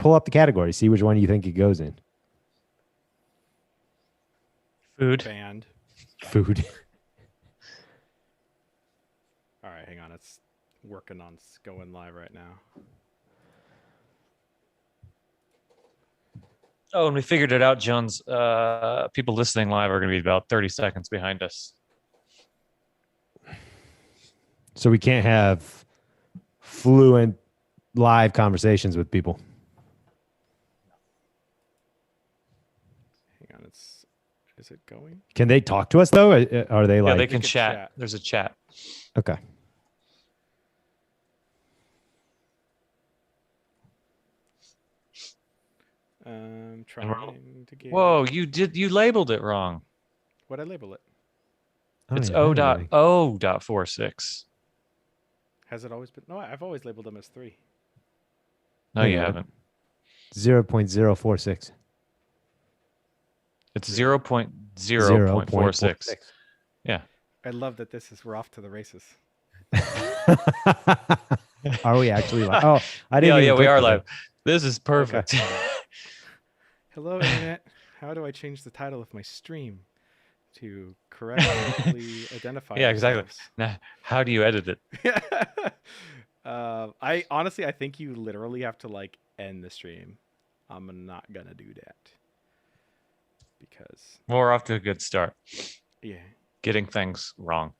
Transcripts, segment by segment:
pull up the category, see which one you think it goes in. Food. Band. Food. All right, hang on. It's working on going live right now. Oh, and we figured it out, Jones. People listening live are going to be about 30 seconds behind us. So we can't have fluent live conversations with people. Hang on. Is it going? Can they talk to us though? Are they like? Yeah, they can can chat. chat. There's a chat. Okay. Trying to get. Whoa, you labeled it wrong. What'd I label it? It's yeah, O.46. Has it always been? No, I've always labeled them as 3. No, you Yeah. haven't. 0.046. It's 0.0.46. Yeah. I love that we're off to the races. Are we actually live? Oh, I didn't. Yeah, even we click are the live. This is perfect. Hello, Internet. How do I change the title of my stream to correctly identify? Yeah, exactly. Now, how do you edit it? I honestly, I think you literally have to like end the stream. I'm not gonna do that because Well, we're off to a good start. yeah. Getting things wrong.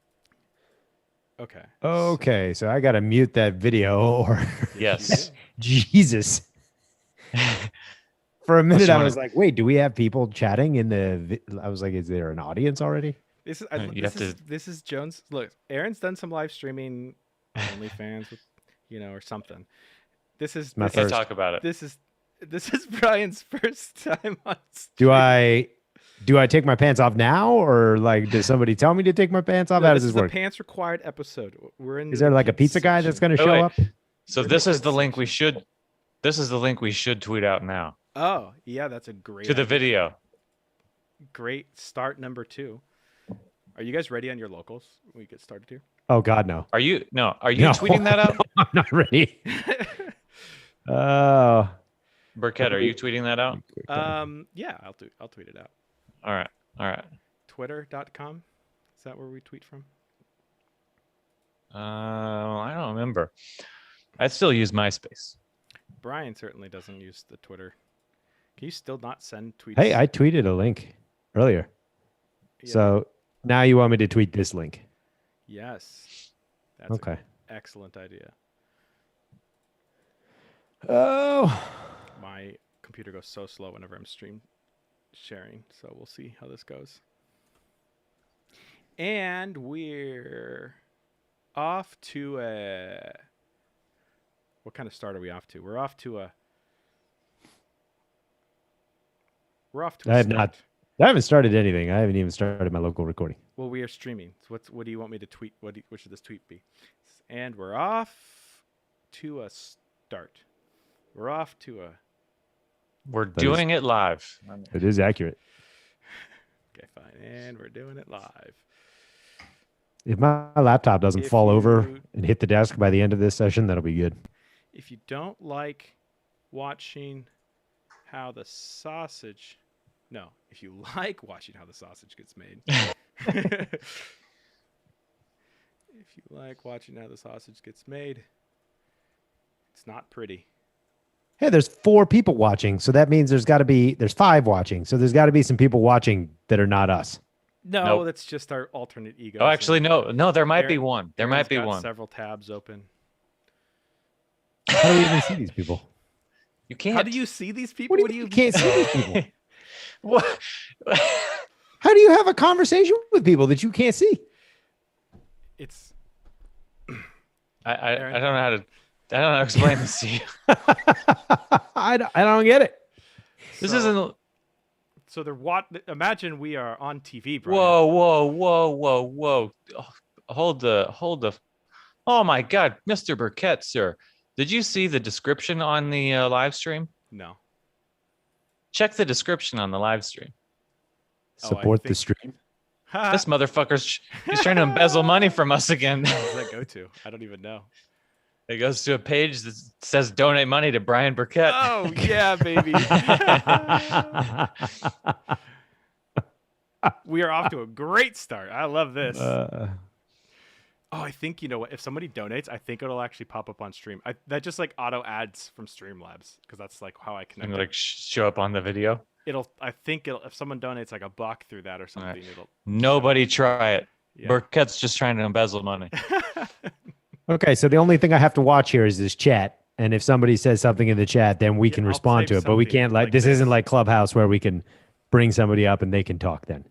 Okay. Okay, so I gotta mute that video. Or Yes. Jesus. For a minute, you I wanna- was like, "Wait, do we have people chatting in the?" I was like, "Is there an audience already?" This is You have to- this is Jones. Look, Aaron's done some live streaming, OnlyFans with, or something. This is My We can't first. talk about it. This is Brian's first time on stream. Do I take my pants off now, or like does somebody tell me to take my pants off? No, How this does is this a work? pants required episode. We're in. Is the there like a pits pizza guy that's section. going to show wait. up? So We're in this the is the kids link we section. should. This is the link we should tweet out now Oh yeah, that's a great to the idea. video. Great start number 2. Are you guys ready on your locals? We get started here. Oh God, no! Are you No. tweeting that out? I'm not ready. Oh, Burkett, are you tweeting that out? Yeah, I'll tweet it out. All right. Twitter.com. Is that where we tweet from? I don't remember. I still use MySpace. Brian certainly doesn't use the Twitter. Can you still not send tweets? hey, I tweeted a link earlier. Yeah. So now you want me to tweet this link? Yes. That's Okay. an excellent idea. Oh, My computer goes so slow whenever I'm stream sharing, so we'll see how this goes. And we're off to a... What kind of start are we off to? We're off to a I have start. not. I haven't started anything. I haven't even started my local recording. Well, we are streaming. So what do you want me to tweet? What should this tweet be? And we're off to a start. We're off to a... We're doing it live. It is accurate. Okay, fine. And we're doing it live. If my laptop doesn't If fall over you- and hit the desk by the end of this session, that'll be good. If you don't like watching how the sausage... No, if you like watching how the sausage gets made. If you like watching how the sausage gets made, it's not pretty. Hey, there's 4 people watching, so that means there's 5 watching. So there's got to be some people watching that are not us. No, Nope. that's just our alternate ego. Oh, actually, no. There might be one. There might be one. Several tabs open. How do we even see these people? You can't. How do you see these people? What do you can't see these people? What? How do you have a conversation with people that you can't see? It's I don't know how to. I don't know how to explain this to you. I don't get it. This so- isn't. So they're imagine we are on TV, Brian. Whoa. Hold the. Oh my God, Mr. Burkett, sir. Did you see the description on the live stream? No. Check the description on the live stream. Support the think- stream. This motherfucker's he's trying to embezzle money from us again. Where does that go to? I don't even know. It goes to a page that says donate money to Brian Burkett. Oh yeah, baby. We are off to a great start. I love this. Oh, I think, you know what? If somebody donates, I think it'll actually pop up on stream. That just like auto ads from Streamlabs, because that's like how I connect. And like show up on the video. I think if someone donates like a buck through that or something, Right. it'll. Nobody try it. Yeah. Burkett's just trying to embezzle money. Okay, so the only thing I have to watch here is this chat. And if somebody says something in the chat, then we can I'll respond save to it. But we somebody can't like this this. isn't like Clubhouse where we can bring somebody up and they can talk then.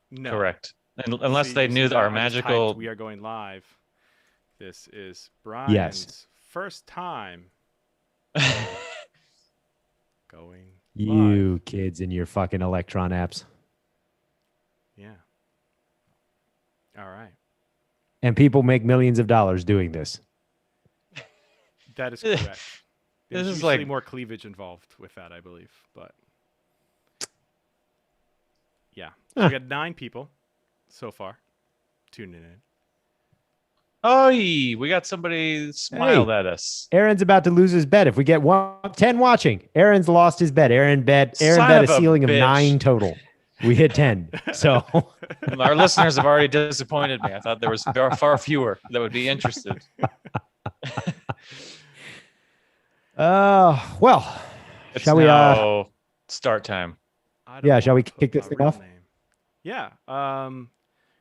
No. Correct. And unless See, they you see knew that? our I just typed, magical. we are going live. This is Brian's first time going You live. kids and your fucking Electron apps. Yeah. All right. And people make millions of dollars doing this. That is correct. This There's is usually like- more cleavage involved with that, I believe. But yeah, so we got 9 people so far tuning in. Oh, we got somebody smiled at us. Aaron's about to lose his bet. If we get 10 watching, Aaron's lost his bet. Aaron bet Son a of a ceiling of bitch. 9 total. We hit 10. So Our listeners have already disappointed me. I thought there was far fewer that would be interested. well, It's shall we now start time. I don't Yeah, shall wanna we put kick this my thing real off? name. Yeah.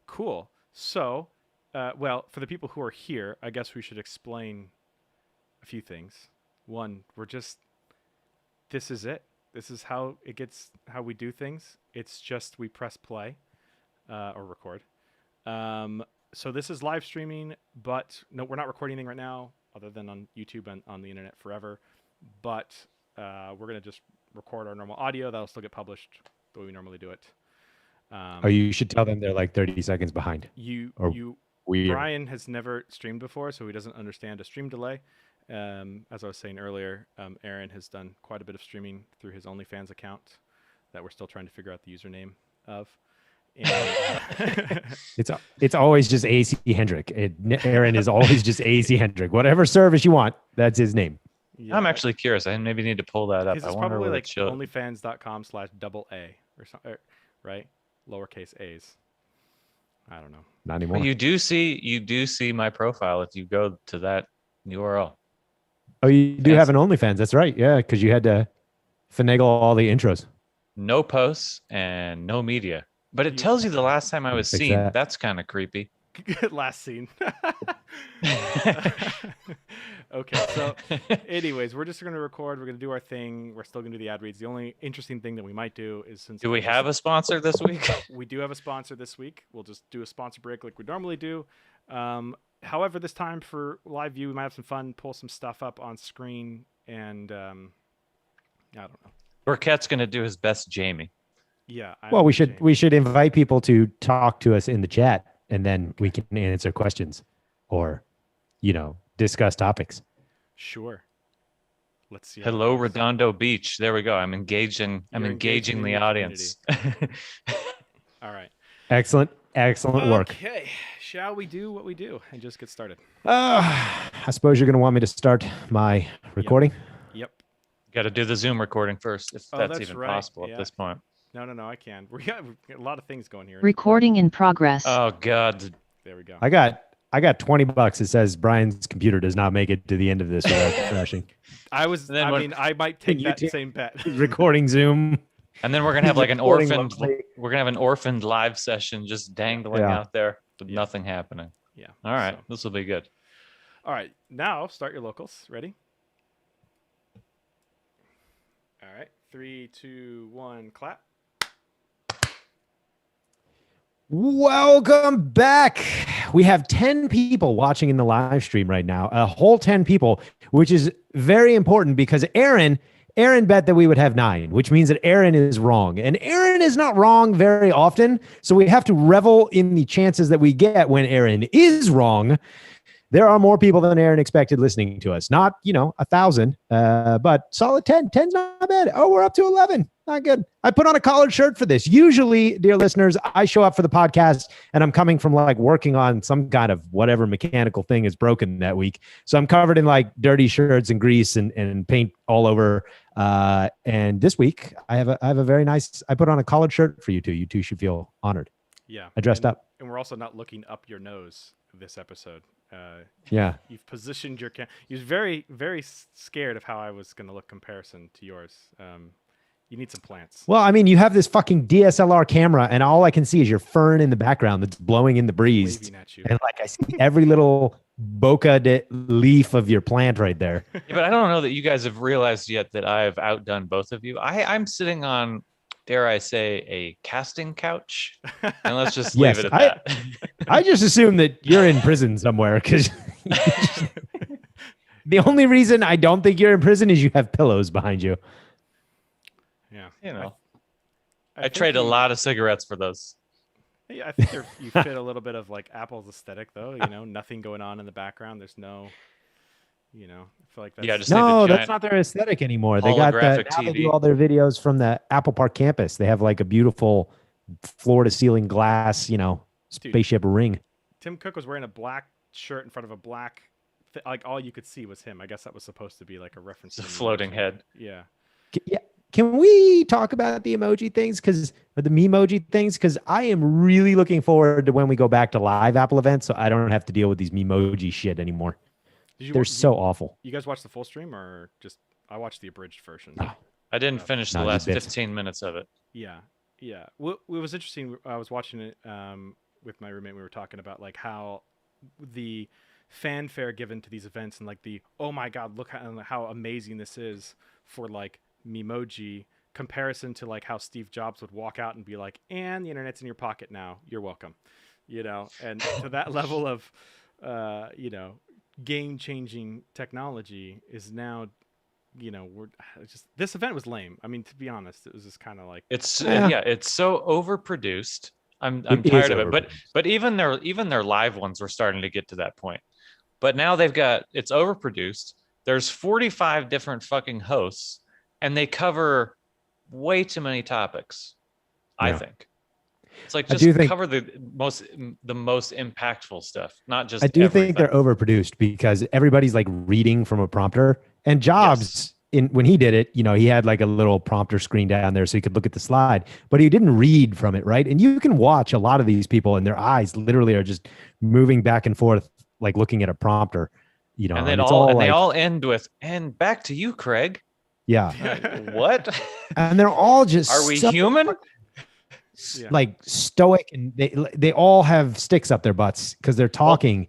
Cool. So, well, for the people who are here, I guess we should explain a few things. One, this is it. This is how how we do things. It's just we press play or record. So this is live streaming, but no, we're not recording anything right now other than on YouTube and on the internet forever. But we're going to just record our normal audio. That'll still get published the way we normally do it. you should tell them they're like 30 seconds behind. Or weird. Brian has never streamed before, so he doesn't understand a stream delay. As I was saying earlier, Aaron has done quite a bit of streaming through his OnlyFans account that we're still trying to figure out the username of. And, It's always just AC Hendrick. Aaron is always just AC Hendrick. Whatever service you want, that's his name. yeah, I'm actually curious. I maybe need to pull that up. his I is wonder probably what like it shows. onlyfans.com/AA or something, right? Lowercase a's. I don't know. Not anymore. You do see my profile if you go to that URL. Oh, you do have an OnlyFans. That's right. Yeah, because you had to finagle all the intros. No posts and no media. But it You- tells you the last time I was Fix seen. that. That's kind of creepy. Last scene. Okay, so anyways, we're just going to record. We're going to do our thing. We're still going to do the ad reads. The only interesting thing that we might do is since Do we have a sponsor this week? we do have a sponsor this week. We'll just do a sponsor break like we normally do. However, this time for live view, we might have some fun, pull some stuff up on screen, and I don't know. Burkett's going to do his best Jamie. Yeah. I'm Well, we ashamed. should invite people to talk to us in the chat, and then we can answer questions, or, discuss topics. Sure. Let's see. how it Hello, goes. Redondo Beach. There we go. I'm engaging You're engaging in the your audience. All right. Excellent work. Okay. Shall we do what we do and just get started? I suppose you're going to want me to start my recording. Yep. Got to do the Zoom recording first, if Oh, that's that's even right. possible Yeah. at this point. No, I can. We've got a lot of things going here. Recording in progress. Oh God, There we go. I got $20. It says Brian's computer does not make it to the end of this without crashing. I then when- I might take that YouTube- same bet. Recording Zoom. and then we're gonna have like an Recording orphaned. monthly. We're gonna have an orphaned live session just dangling Yeah. out there with Yeah. nothing happening. Yeah. All right, so- this will be good. All right. Now start your locals. Ready? All right. 3, 2, 1, clap. Welcome back. We have 10 people watching in the live stream right now, a whole 10 people, which is very important because Aaron bet that we would have 9, which means that Aaron is wrong. And Aaron is not wrong very often. So we have to revel in the chances that we get when Aaron is wrong. there are more people than Aaron expected listening to us. Not, 1,000, but solid 10. 10's not bad. Oh, we're up to 11. Not good. I put on a collared shirt for this. Usually, dear listeners, I show up for the podcast and I'm coming from like working on some kind of whatever mechanical thing is broken that week. So I'm covered in like dirty shirts and grease and paint all over. And this week I have a very nice, I put on a collared shirt for you two. You two should feel honored. Yeah. I dressed up. And we're also not looking up your nose this episode. Yeah. You've positioned your He was very, very scared of how I was going to look comparison to yours. You need some plants. Well, I mean, you have this fucking DSLR camera, and all I can see is your fern in the background that's blowing in the breeze. Waving at you. And like I see every little leaf of your plant right there. Yeah, but I don't know that you guys have realized yet that I've outdone both of you. I'm sitting on, dare I say, a casting couch, and let's just leave it at that. I just assume that you're in prison somewhere because the only reason I don't think you're in prison is you have pillows behind you. Yeah. I trade a lot of cigarettes for those. Yeah, I think you fit a little bit of like Apple's aesthetic, though. Nothing going on in the background. There's no, I feel like that's... Yeah, just that's not their aesthetic anymore. They got that. Now they do all their videos from the Apple Park campus. They have like a beautiful floor-to-ceiling glass, spaceship ring. Tim Cook was wearing a black shirt in front of a black, like all you could see was him. I guess that was supposed to be like a reference to the floating head. Yeah. Yeah. Can we talk about the emoji things or the memoji things? Because I am really looking forward to when we go back to live Apple events so I don't have to deal with these memoji shit anymore. They're so awful. You guys watch the full stream or just, I watched the abridged version. No. I didn't finish the last 15 minutes of it. Yeah. Yeah. Well, it was interesting. I was watching it with my roommate. We were talking about like how the fanfare given to these events and like the, oh my God, look how amazing this is for like memoji comparison to like how Steve Jobs would walk out and be like, and the internet's in your pocket now, you're welcome, and to that level of game-changing technology is now, we're just, this event was lame. I mean, to be honest, it was just kind of like it's so overproduced. I'm tired of it. But even their live ones were starting to get to that point. But now it's overproduced. There's 45 different fucking hosts. And they cover way too many topics, I think. It's like just cover the most impactful stuff, not just. I do think they're overproduced because everybody's like reading from a prompter. And Jobs, when he did it, he had like a little prompter screen down there so he could look at the slide, but he didn't read from it, right? And you can watch a lot of these people, and their eyes literally are just moving back and forth, like looking at a prompter. And they all end with "and back to you, Craig." Yeah. What? And they're all just are we human? Like stoic, and they all have sticks up their butts because they're talking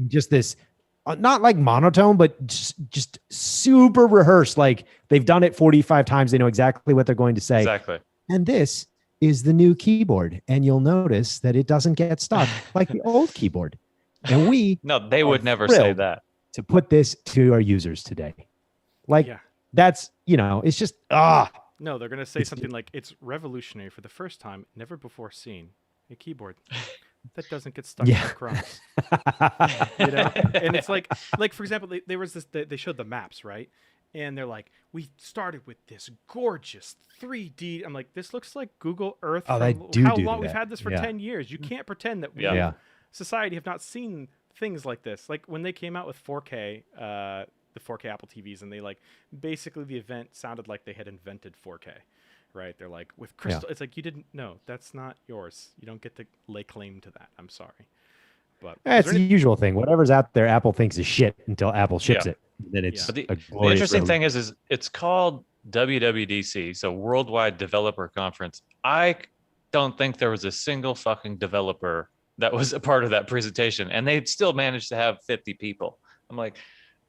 just this not like monotone, but just super rehearsed. Like they've done it 45 times. They know exactly what they're going to say. Exactly. And this is the new keyboard, and you'll notice that it doesn't get stuck like the old keyboard. And they would never say that. To put this to our users today, that's, it's just, No, they're going to say something like, it's revolutionary for the first time, never before seen, a keyboard that doesn't get stuck in the crumbs. And it's like, for example, there was this, they showed the maps, right? And they're like, we started with this gorgeous 3D. I'm like, this looks like Google Earth. Oh, We've had this for 10 years. You can't pretend that we, society, have not seen things like this. Like when they came out with 4K, the 4K Apple TVs, and they basically the event sounded like they had invented 4K, right? They're like with crystal. It's like, you didn't know, that's not yours. You don't get to lay claim to that. I'm sorry, but it's the usual thing. Whatever's out there, Apple thinks is shit until Apple ships it. Then it's the interesting thing is it's called WWDC, so Worldwide Developer Conference. I don't think there was a single fucking developer that was a part of that presentation, and they still managed to have 50 people. I'm like,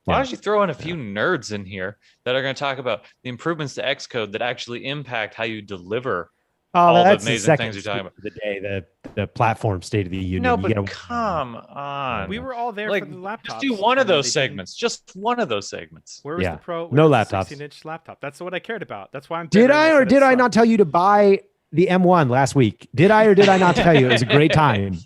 why don't you throw in a few nerds in here that are going to talk about the improvements to Xcode that actually impact how you deliver all the amazing things you're talking about? The day, the platform State of the Union. No, but come on. We were all there for the laptops. Just do one of those segments. Just one of those segments. Where was the Pro? No laptops. 16-inch laptop. That's what I cared about. That's why I'm. Did I or did I not tell you to buy the M1 last week? Did I or did I not tell you it was a great time?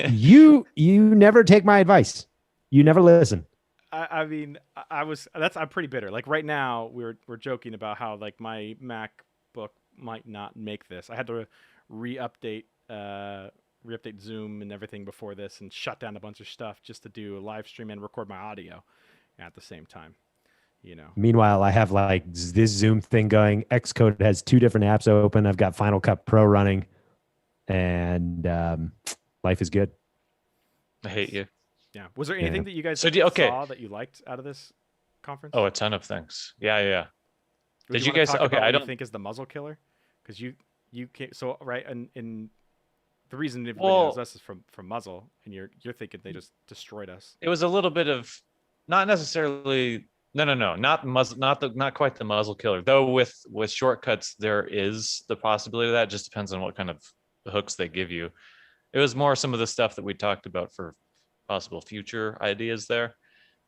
You never take my advice. You never listen. I mean, I'm pretty bitter. Like right now, we're joking about how like my MacBook might not make this. I had to re-update uh, re-update Zoom and everything before this, and shut down a bunch of stuff just to do a live stream and record my audio at the same time. You know. Meanwhile, I have like this Zoom thing going. Xcode has 2 different apps open. I've got Final Cut Pro running, and life is good. I hate you. Yeah. Was there anything Yeah. that you guys Okay. saw that you liked out of this conference? Oh, a ton of things. Yeah. Would Did you you guys? talk Okay, about I what you don't. think is the muzzle killer? Because you can't. So right, and the reason everybody knows Well, us is from muzzle, and you're thinking they just destroyed us. it was a little bit of, not necessarily. No, not muzzle, not quite the muzzle killer. Though with shortcuts, there is the possibility of that. It just depends on what kind of hooks they give you. It was more some of the stuff that we talked about for possible future ideas there.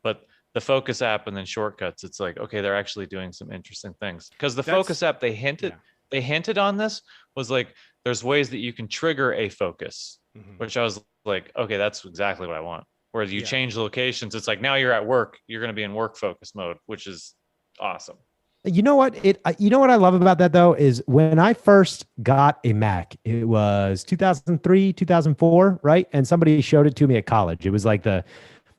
But the Focus app and then shortcuts, it's like, okay, they're actually doing some interesting things. Because the Focus app, they hinted on this, was like, there's ways that you can trigger a focus, which I was like, okay, that's exactly what I want. Whereas you change locations, it's like now you're at work, you're going to be in work focus mode, which is awesome. You know what? You know what I love about that though is when I first got a Mac, it was 2003, 2004, right? And somebody showed it to me at college. It was like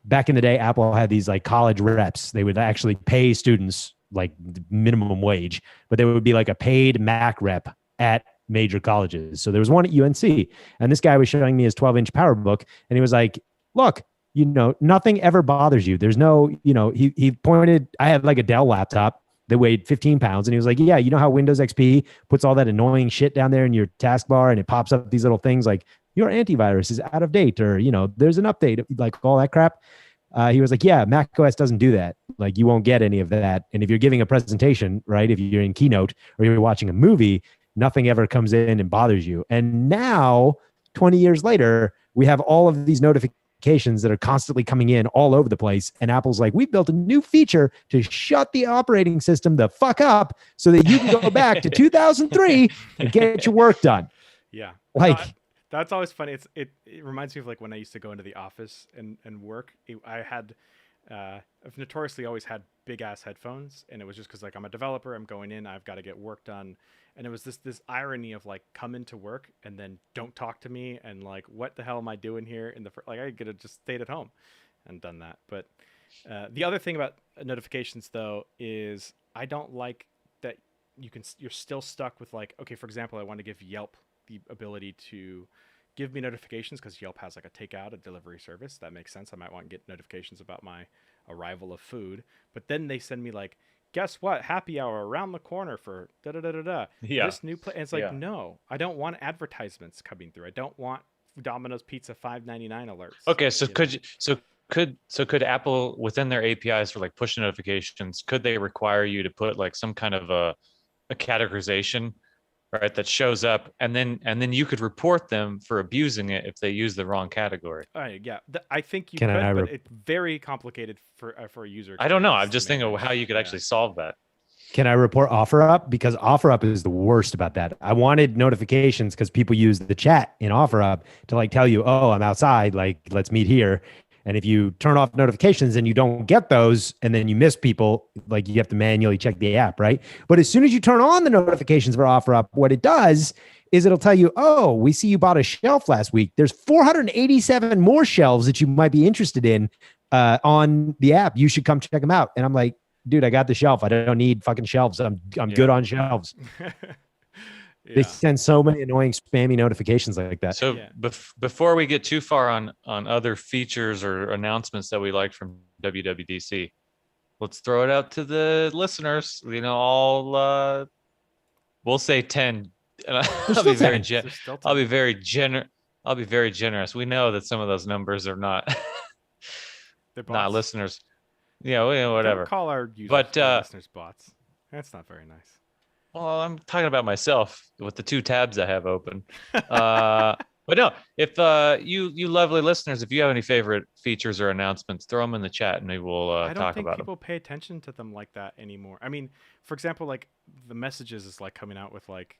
back in the day, Apple had these like college reps. They would actually pay students like minimum wage, but there would be like a paid Mac rep at major colleges. So there was one at UNC, and this guy was showing me his 12-inch PowerBook, and he was like, "Look, nothing ever bothers you. There's no, he pointed. I had like a Dell laptop that weighed 15 pounds, and he was like, yeah, you know how Windows XP puts all that annoying shit down there in your taskbar, and it pops up these little things like your antivirus is out of date, or there's an update, like all that crap." He was like, yeah, Mac OS doesn't do that. Like, you won't get any of that. And if you're giving a presentation, right, if you're in Keynote or you're watching a movie, nothing ever comes in and bothers you. And now, 20 years later, we have all of these notifications that are constantly coming in all over the place. And Apple's like, we built a new feature to shut the operating system the fuck up so that you can go back to 2003 and get your work done. Yeah. Like, that's always funny. It reminds me of like when I used to go into the office and work. I've notoriously always had big ass headphones, and it was just because like I'm a developer, I'm going in, I've got to get work done, and it was this irony of like come into work and then don't talk to me, and like what the hell am I doing here like I could have just stayed at home and done that. But the other thing about notifications though is I don't like that you're still stuck with like, okay, for example, I want to give Yelp the ability to give me notifications because Yelp has like a delivery service. That makes sense. I might want to get notifications about my arrival of food, but then they send me like, guess what? Happy hour around the corner for da da da da da. Yeah. This new place. And it's like, no, I don't want advertisements coming through. I don't want Domino's Pizza $5.99 alerts. Okay, so could Apple within their APIs for like push notifications, could they require you to put like some kind of a categorization, right, that shows up, and then you could report them for abusing it if they use the wrong category? Yeah, I think you could, but it's very complicated for a user. I don't know. I'm just thinking of how you could actually solve that. Can I report OfferUp? Because OfferUp is the worst about that. I wanted notifications because people use the chat in OfferUp to like tell you, oh, I'm outside, like let's meet here. And if you turn off notifications and you don't get those, and then you miss people, like you have to manually check the app, right? But as soon as you turn on the notifications for OfferUp, what it does is it'll tell you, oh, we see you bought a shelf last week. There's 487 more shelves that you might be interested in on the app. You should come check them out. And I'm like, dude, I got the shelf. I don't need fucking shelves. I'm good on shelves. They send so many annoying spammy notifications like that. So before we get too far on other features or announcements that we liked from WWDC, let's throw it out to the listeners. All we'll say 10. And I'll be very generous. We know that some of those numbers are not not listeners. Whatever. Don't call our users listeners bots. That's not very nice. Well, I'm talking about myself with the 2 tabs I have open. But no, if you lovely listeners, if you have any favorite features or announcements, throw them in the chat and maybe we'll talk about them. I don't think people pay attention to them like that anymore. I mean, for example, like the messages is like coming out with like,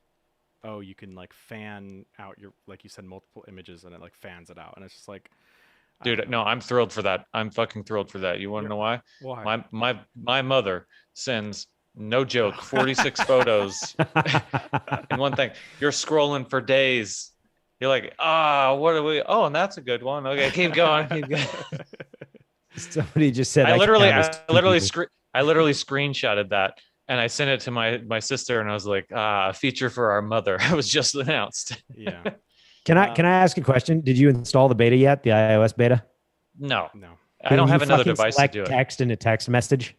oh, you can like fan out your, like you said, multiple images and it like fans it out. And it's just like, Dude, no, I'm thrilled for that. I'm fucking thrilled for that. You want to know why? Why? My mother sends, no joke, 46 photos in one thing. You're scrolling for days. You're like, what are we? Oh, and that's a good one. Okay, keep going, keep going. Somebody just said I literally people. I literally screenshotted that and I sent it to my sister and I was like, a feature for our mother. It was just announced. Yeah. Can I ask a question? Did you install the beta yet? The iOS beta? No. No. I don't Can have you another fucking device to select do it. text in a text message?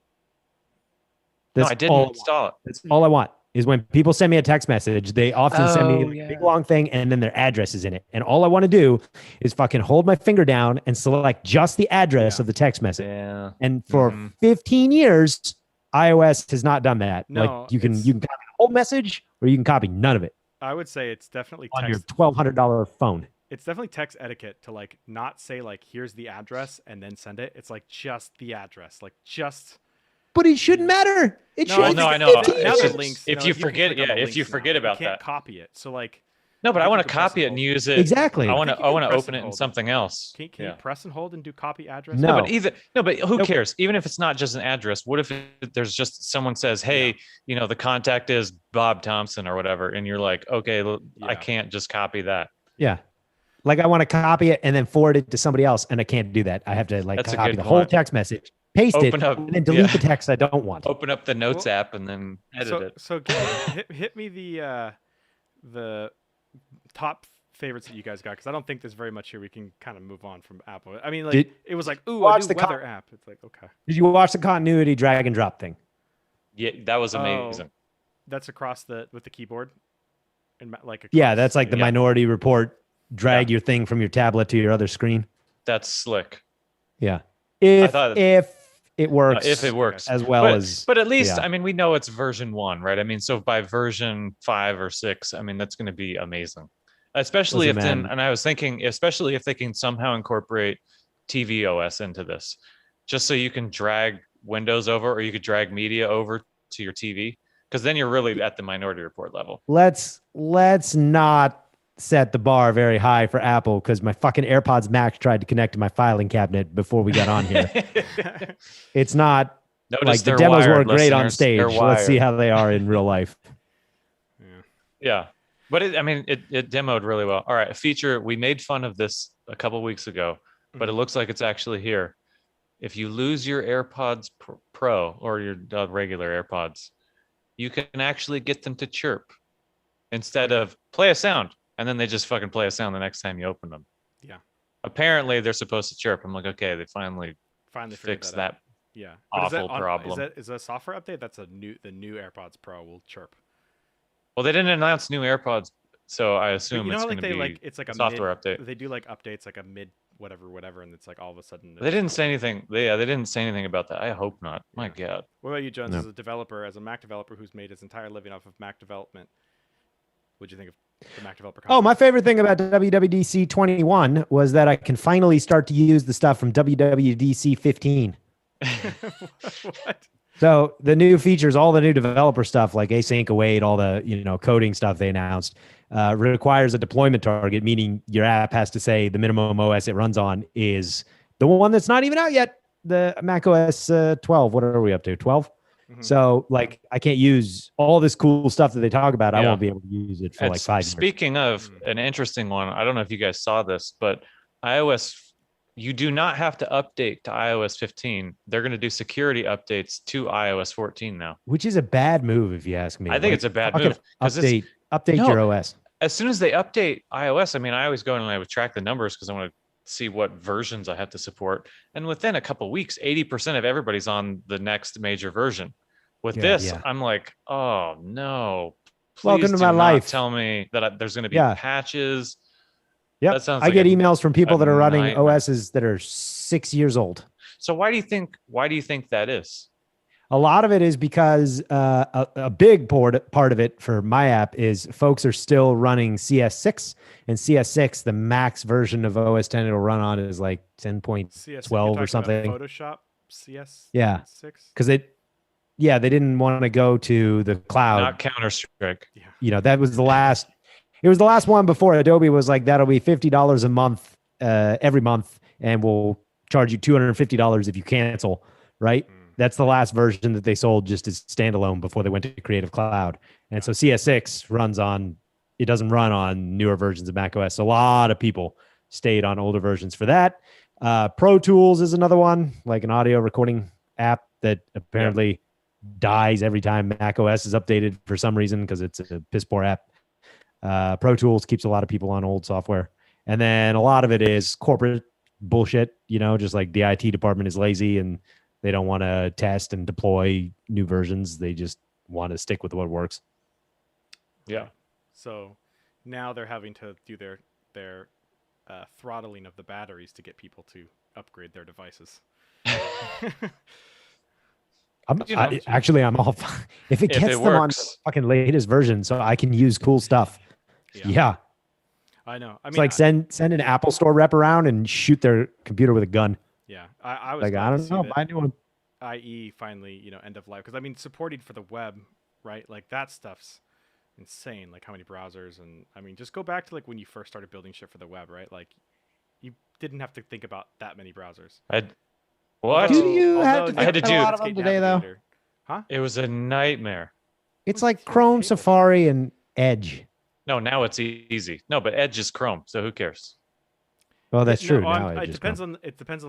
No, That's I didn't all install it. That's all I want is when people send me a text message, they often send me like a big long thing and then their address is in it. And all I want to do is fucking hold my finger down and select just the address of the text message. Yeah. And for 15 years, iOS has not done that. No, like you can copy the whole message or you can copy none of it I would say it's definitely on text. your $1,200 phone. It's definitely text etiquette to like not say like here's the address and then send it. It's like just the address, like just. But it shouldn't matter. It should. No, I know. Now the links. If you forget, if you forget about you can't that, copy it. So like. No, but I want to copy it and use it. Exactly. I want to press open and it in hold. something else. Can you press and hold and do copy address? No. But who cares? Even if it's not just an address, what if there's just someone says, "Hey, the contact is Bob Thompson or whatever," and you're like, "Okay, I can't just copy that." Yeah. Like I want to copy it and then forward it to somebody else, and I can't do that. I have to like copy the whole text message, paste it, and then delete the text I don't want. Open up the Notes app and then edit it. So hit me the top favorites that you guys got, because I don't think there's very much here. We can kind of move on from Apple. I mean, like it was like, ooh, a new weather app. It's like, okay. Did you watch the continuity drag and drop thing? Yeah, that was amazing. That's across with the keyboard, and like that's like the Minority Report. Drag your thing from your tablet to your other screen. That's slick. Yeah, if it works, as well but at least I mean, we know it's version 1, right? I mean, so by version 5 or 6, I mean that's going to be amazing. Especially and I was thinking, especially if they can somehow incorporate tvOS into this, just so you can drag Windows over, or you could drag media over to your TV, because then you're really at the Minority Report level. Let's not set the bar very high for Apple, because my fucking AirPods Max tried to connect to my filing cabinet before we got on here. It's not like the demos were great on stage. Let's see how they are in real life. Yeah. But it demoed really well. All right, a feature, we made fun of this a couple weeks ago, but it looks like it's actually here. If you lose your AirPods Pro or your regular AirPods, you can actually get them to chirp instead of play a sound, and then they just fucking play a sound the next time you open them. Yeah. Apparently they're supposed to chirp. I'm like, okay, they finally fixed that. Yeah. Awful problem. Is that a software update? That's the new AirPods Pro will chirp. Well, they didn't announce new AirPods, so I assume it's going to be it's like a software update. They do like updates, like a mid whatever, and it's like all of a sudden. They didn't say anything. They didn't say anything about that. I hope not. My God. What about you, Jones? As a Mac developer who's made his entire living off of Mac development, what'd you think of the Mac developer conference? Oh, my favorite thing about WWDC 21 was that I can finally start to use the stuff from WWDC 15. What? So the new features, all the new developer stuff like async await, all the coding stuff they announced, requires a deployment target, meaning your app has to say the minimum OS it runs on is the one that's not even out yet, the Mac OS 12. What are we up to? 12? Mm-hmm. So like I can't use all this cool stuff that they talk about. I won't be able to use it for like 5 years. Speaking of an interesting one, I don't know if you guys saw this, but you do not have to update to iOS 15. They're going to do security updates to iOS 14 now. Which is a bad move, if you ask me. I think it's a bad move. Update your OS. As soon as they update iOS, I mean, I always go and I would track the numbers because I want to see what versions I have to support. And within a couple of weeks, 80% of everybody's on the next major version. With this, I'm like, oh, no. Welcome to my life. Tell me that there's going to be patches. Yeah, I get emails from people that are running OSs that are 6 years old. So why do you think that is? A lot of it is because a big part of it for my app is folks are still running CS6, and CS6, the max version of OS 10 it'll run on is like 10.12 or something. Photoshop CS6? Yeah, because they didn't want to go to the cloud. Not Counter-Strike. Yeah. That was the last. It was the last one before Adobe was like, that'll be $50 a month, every month, and will charge you $250 if you cancel, right? That's the last version that they sold just as standalone before they went to Creative Cloud. And so CS6 it doesn't run on newer versions of macOS. So a lot of people stayed on older versions for that. Pro Tools is another one, like an audio recording app that apparently dies every time macOS is updated for some reason because it's a piss poor app. Pro Tools keeps a lot of people on old software. And then a lot of it is corporate bullshit, just like the IT department is lazy and they don't want to test and deploy new versions. They just want to stick with what works. Yeah. So now they're having to do their throttling of the batteries to get people to upgrade their devices. I'm all if it gets them on the fucking latest version, so I can use cool stuff. Yeah. I know. It's like send an Apple Store rep around and shoot their computer with a gun. Yeah, I was like, I don't know. Buy a new one. IE finally, end of life, because supporting for the web, right? Like that stuff's insane. Like how many browsers, and just go back to like when you first started building shit for the web, right? Like you didn't have to think about that many browsers. What? I had to do a lot of them today, though. Huh? It was a nightmare. It's like Chrome, Safari, and Edge. No, now it's easy. No, but Edge is Chrome, so who cares? Well, that's true. It depends on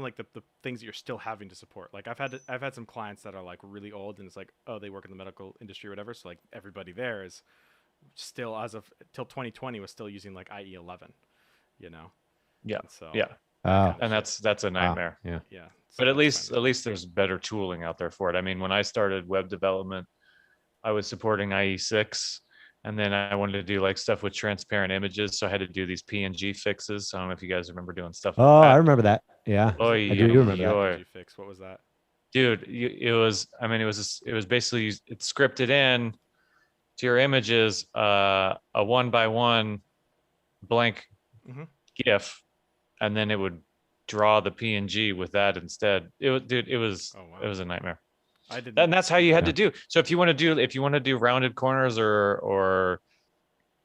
like the things that you're still having to support. Like I've had some clients that are like really old, and it's like, oh, they work in the medical industry or whatever. So like everybody there is still, as of till 2020, was still using like IE 11. Yeah. So and that's a nightmare. Yeah. So but at least there's better tooling out there for it. When I started web development, I was supporting IE6, and then I wanted to do like stuff with transparent images, so I had to do these PNG fixes. I don't know if you guys remember doing stuff. Oh, like that. I remember that. Yeah, I do remember that. PNG fix. What was that? Dude, it was basically it's scripted in to your images, a 1x1 blank GIF, and then it would draw the PNG with that instead. It was a nightmare. And that's how you had to do. So if you want to do rounded corners or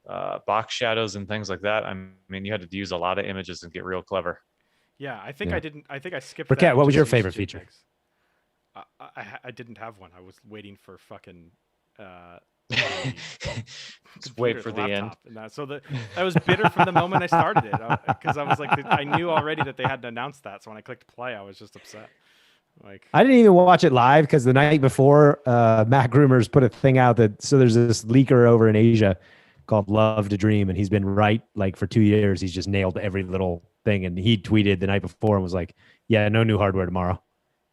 box shadows and things like that, you had to use a lot of images and get real clever. Yeah, I think I skipped. Briquette, what was your favorite feature? I didn't have one. I was waiting for fucking. Just wait for the end. I was bitter from the moment I started it because I was like, I knew already that they hadn't announced that. So when I clicked play, I was just upset. Like I didn't even watch it live because the night before, Mac Rumors put a thing out so there's this leaker over in Asia called Love to Dream, and he's been right like for 2 years. He's just nailed every little thing, and he tweeted the night before and was like, "Yeah, no new hardware tomorrow."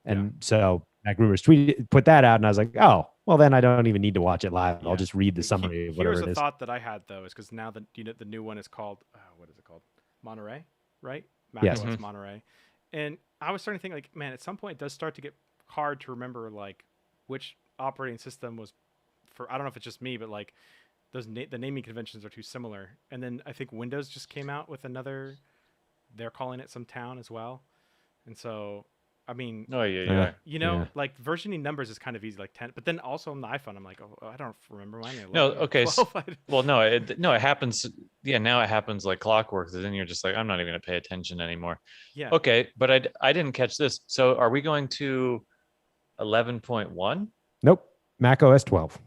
And so Mac Rumors put that out, and I was like, "Oh, well then I don't even need to watch it live. I'll just read the summary of whatever it is." Here's a thought that I had though, is because now the new one is called what is it called? Monterey, right? Mac OS Monterey. And I was starting to think like, man, at some point it does start to get hard to remember like which operating system was for. I don't know if it's just me, but like the naming conventions are too similar. And then I think Windows just came out with another. They're calling it some town as well, and so like versioning numbers is kind of easy, like 10. But then also on the iPhone, I'm like, oh, I don't remember mine. No, okay. It happens. Yeah, now it happens like clockwork. And then you're just like, I'm not even going to pay attention anymore. Yeah. Okay, but I didn't catch this. So are we going to 11.1? Nope. Mac OS 12.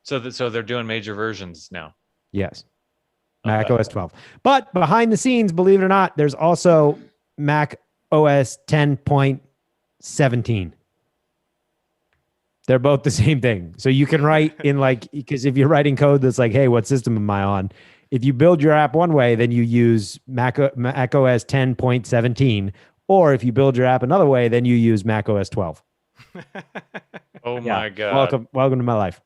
So they're doing major versions now. Yes. Mac OS 12. But behind the scenes, believe it or not, there's also Mac OS 10.17. They're both the same thing. So you can write in because if you're writing code that's like, hey, what system am I on? If you build your app one way, then you use Mac OS 10.17. Or if you build your app another way, then you use Mac OS 12. Oh my God. Welcome to my life.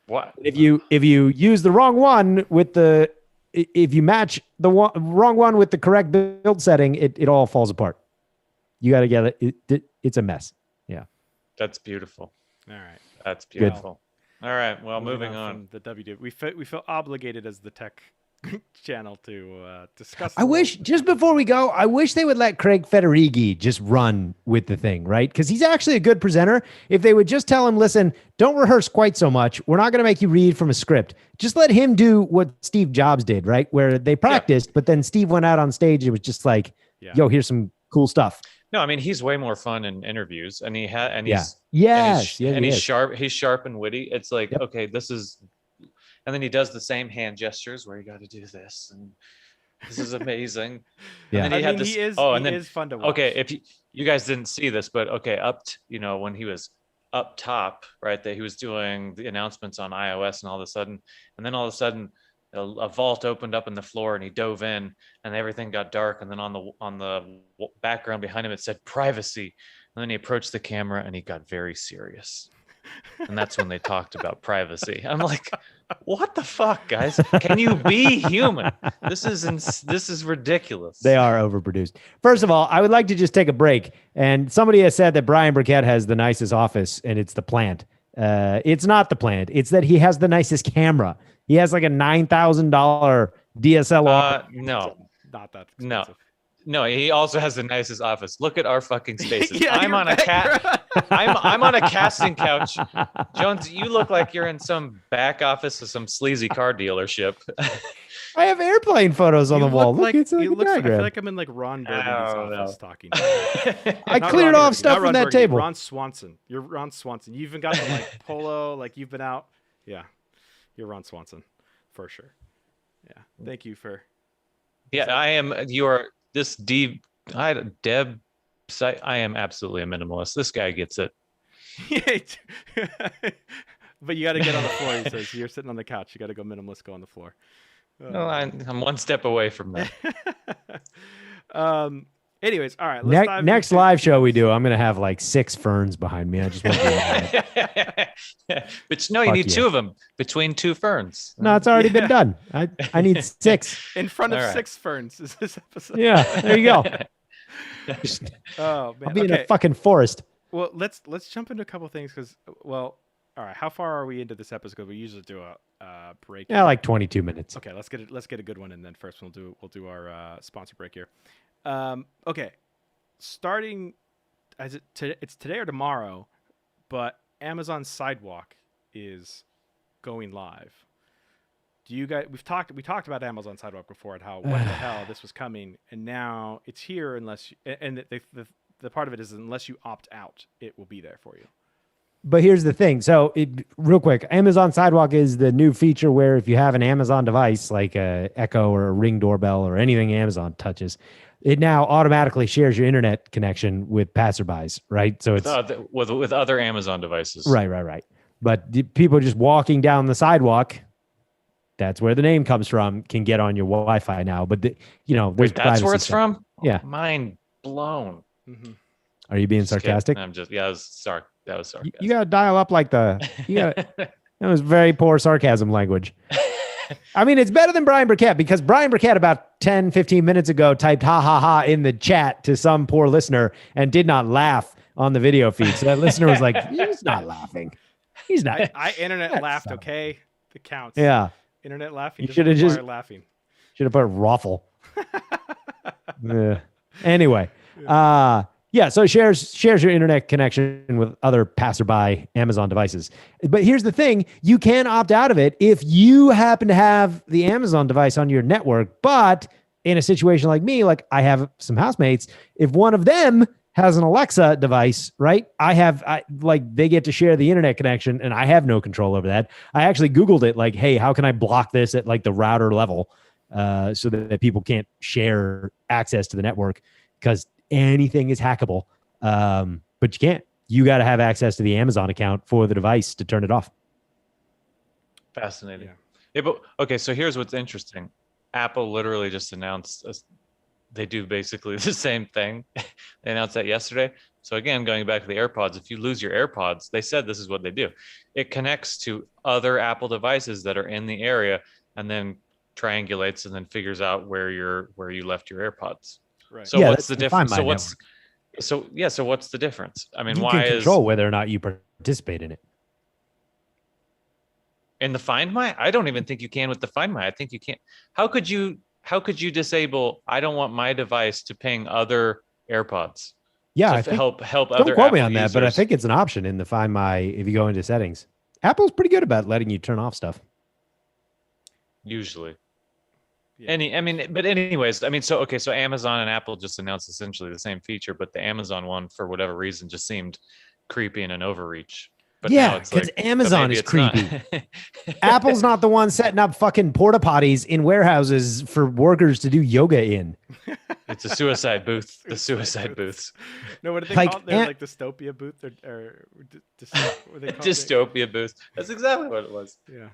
What? If you use the wrong one if you match the wrong one with the correct build setting, it all falls apart. You got to get it. It's a mess. Yeah. That's beautiful. All right. That's beautiful. Good. All right. Well, moving on. From the WD, we feel obligated as the tech channel to discuss. Just before we go, I wish they would let Craig Federighi just run with the thing, right? Because he's actually a good presenter. If they would just tell him, listen, don't rehearse quite so much. We're not going to make you read from a script. Just let him do what Steve Jobs did, right? Where they practiced, but then Steve went out on stage. It was just like Yeah. yo, here's some cool stuff. No, I mean he's way more fun in interviews, and he's Yes, and yes, he's he is. sharp. He's sharp and witty. It's like, Yep. okay, this is, and then he does the same hand gestures where you got to do this, and this is amazing. Yeah. And then he had this. he is oh, he and then is fun to watch. okay, if you guys didn't see this, but okay, when he was up top, right, that he was doing the announcements on iOS, and all of a sudden, a vault opened up in the floor, and he dove in, and everything got dark, and then on the background behind him it said privacy, and then he approached the camera and he got very serious, and that's when they talked about privacy. I'm like, what the fuck, guys? Can you be human? This is ridiculous. They are overproduced. First of all, I would like to just take a break. And somebody has said that Brian Burkett has the nicest office, and it's the plant. It's not the plant. It's that he has the nicest camera. He has like a $9,000 DSLR. No, Not that no. expensive. No, he also has the nicest office. Look at our fucking spaces. Yeah, I'm you're on a I'm on a casting couch. Jones, you look like you're in some back office of some sleazy car dealership. I have airplane photos on You the wall. look like, Look, it's a you look like, I diagram. feel like I'm in like Ron Burgundy's Oh, no. office talking. I Not cleared Ron off Burgundy, stuff not from Ron that Burgundy, table. Ron Swanson. You're Ron Swanson. You even got the like polo, like you've been out. Yeah, you're Ron Swanson for sure. Yeah, thank you for. Yeah, I am. You are this Deb. I am absolutely a minimalist. This guy gets it. But you got to get on the floor. He says you're sitting on the couch. You got to go minimalist. Go on the floor. No, I'm one step away from that. Anyways, all right. Let's dive Next into- live show we do, I'm going to have like 6 ferns behind me. I just want to But no, you Fuck need yeah. 2 of them between 2 ferns. No, it's already been done. I need 6. in front of All right. 6 ferns is this episode. Yeah, there you go. Oh man. I'll be in Okay. a fucking forest. Well, let's jump into a couple things because all right. How far are we into this episode? 'Cause we usually do a break. Yeah, like 22 minutes. Okay, let's get a good one, and then first we'll do our sponsor break here. Okay, starting it's today or tomorrow, but Amazon Sidewalk is going live. Do you guys? We talked about Amazon Sidewalk before and how what the hell this was coming, and now it's here unless the part of it is unless you opt out, it will be there for you. But here's the thing. So, real quick, Amazon Sidewalk is the new feature where if you have an Amazon device like a Echo or a Ring doorbell or anything Amazon touches, it now automatically shares your internet connection with passerbys, right? So it's with other Amazon devices. right. But the people just walking down the sidewalk, that's where the name comes from, can get on your Wi-Fi now. But there's Wait, that's where privacy it's stuff. from? Yeah. Mind blown. Mm-hmm. Are you being Just kidding. sarcastic? I'm just that was sarcastic. You got to dial up like that was very poor sarcasm language. I mean, it's better than Brian Burkett because Brian Burkett about 10, 15 minutes ago typed ha ha ha in the chat to some poor listener and did not laugh on the video feed. So that listener was like, he's not laughing. He's not. I internet That's laughed. not- Okay, it counts. Yeah. Internet laughing. You doesn't should've just- require laughing. Should have put Raffle. Anyway. Yeah, so it shares your internet connection with other passerby Amazon devices. But here's the thing, you can opt out of it if you happen to have the Amazon device on your network, but in a situation like me, like I have some housemates, if one of them has an Alexa device, right? They get to share the internet connection and I have no control over that. I actually Googled it like, hey, how can I block this at like the router level so that people can't share access to the network? Because anything is hackable, but you can't. You got to have access to the Amazon account for the device to turn it off. Fascinating. Yeah. Yeah, but okay, so here's what's interesting. Apple literally just announced they do basically the same thing. They announced that yesterday. So again, going back to the AirPods, if you lose your AirPods, they said this is what they do. It connects to other Apple devices that are in the area and then triangulates and then figures out where you left your AirPods. Right. So Yeah, what's that's the the Find difference? My So what's the difference? I mean, You why can is control whether or not you participate in it. in the Find My? I don't even think you can with the Find My. I think you can't. How could you disable? I don't want my device to ping other AirPods. Yeah, to I think, help don't other quote me Apple on that, but I users. think it's an option in the Find My if you go into settings. Apple's pretty good about letting you turn off stuff. Usually. Yeah. But anyways, I mean, so okay, so Amazon and Apple just announced essentially the same feature, but the Amazon one, for whatever reason, just seemed creepy and an overreach. But now Yeah, it's because like, but Amazon maybe is it's not. creepy. Apple's not the one setting up fucking porta potties in warehouses for workers to do yoga in. It's a suicide booth. The suicide booths. No, what did they Like, call it? They're like dystopia booth or what are they called? Dystopia booth. That's exactly what it was. Yeah.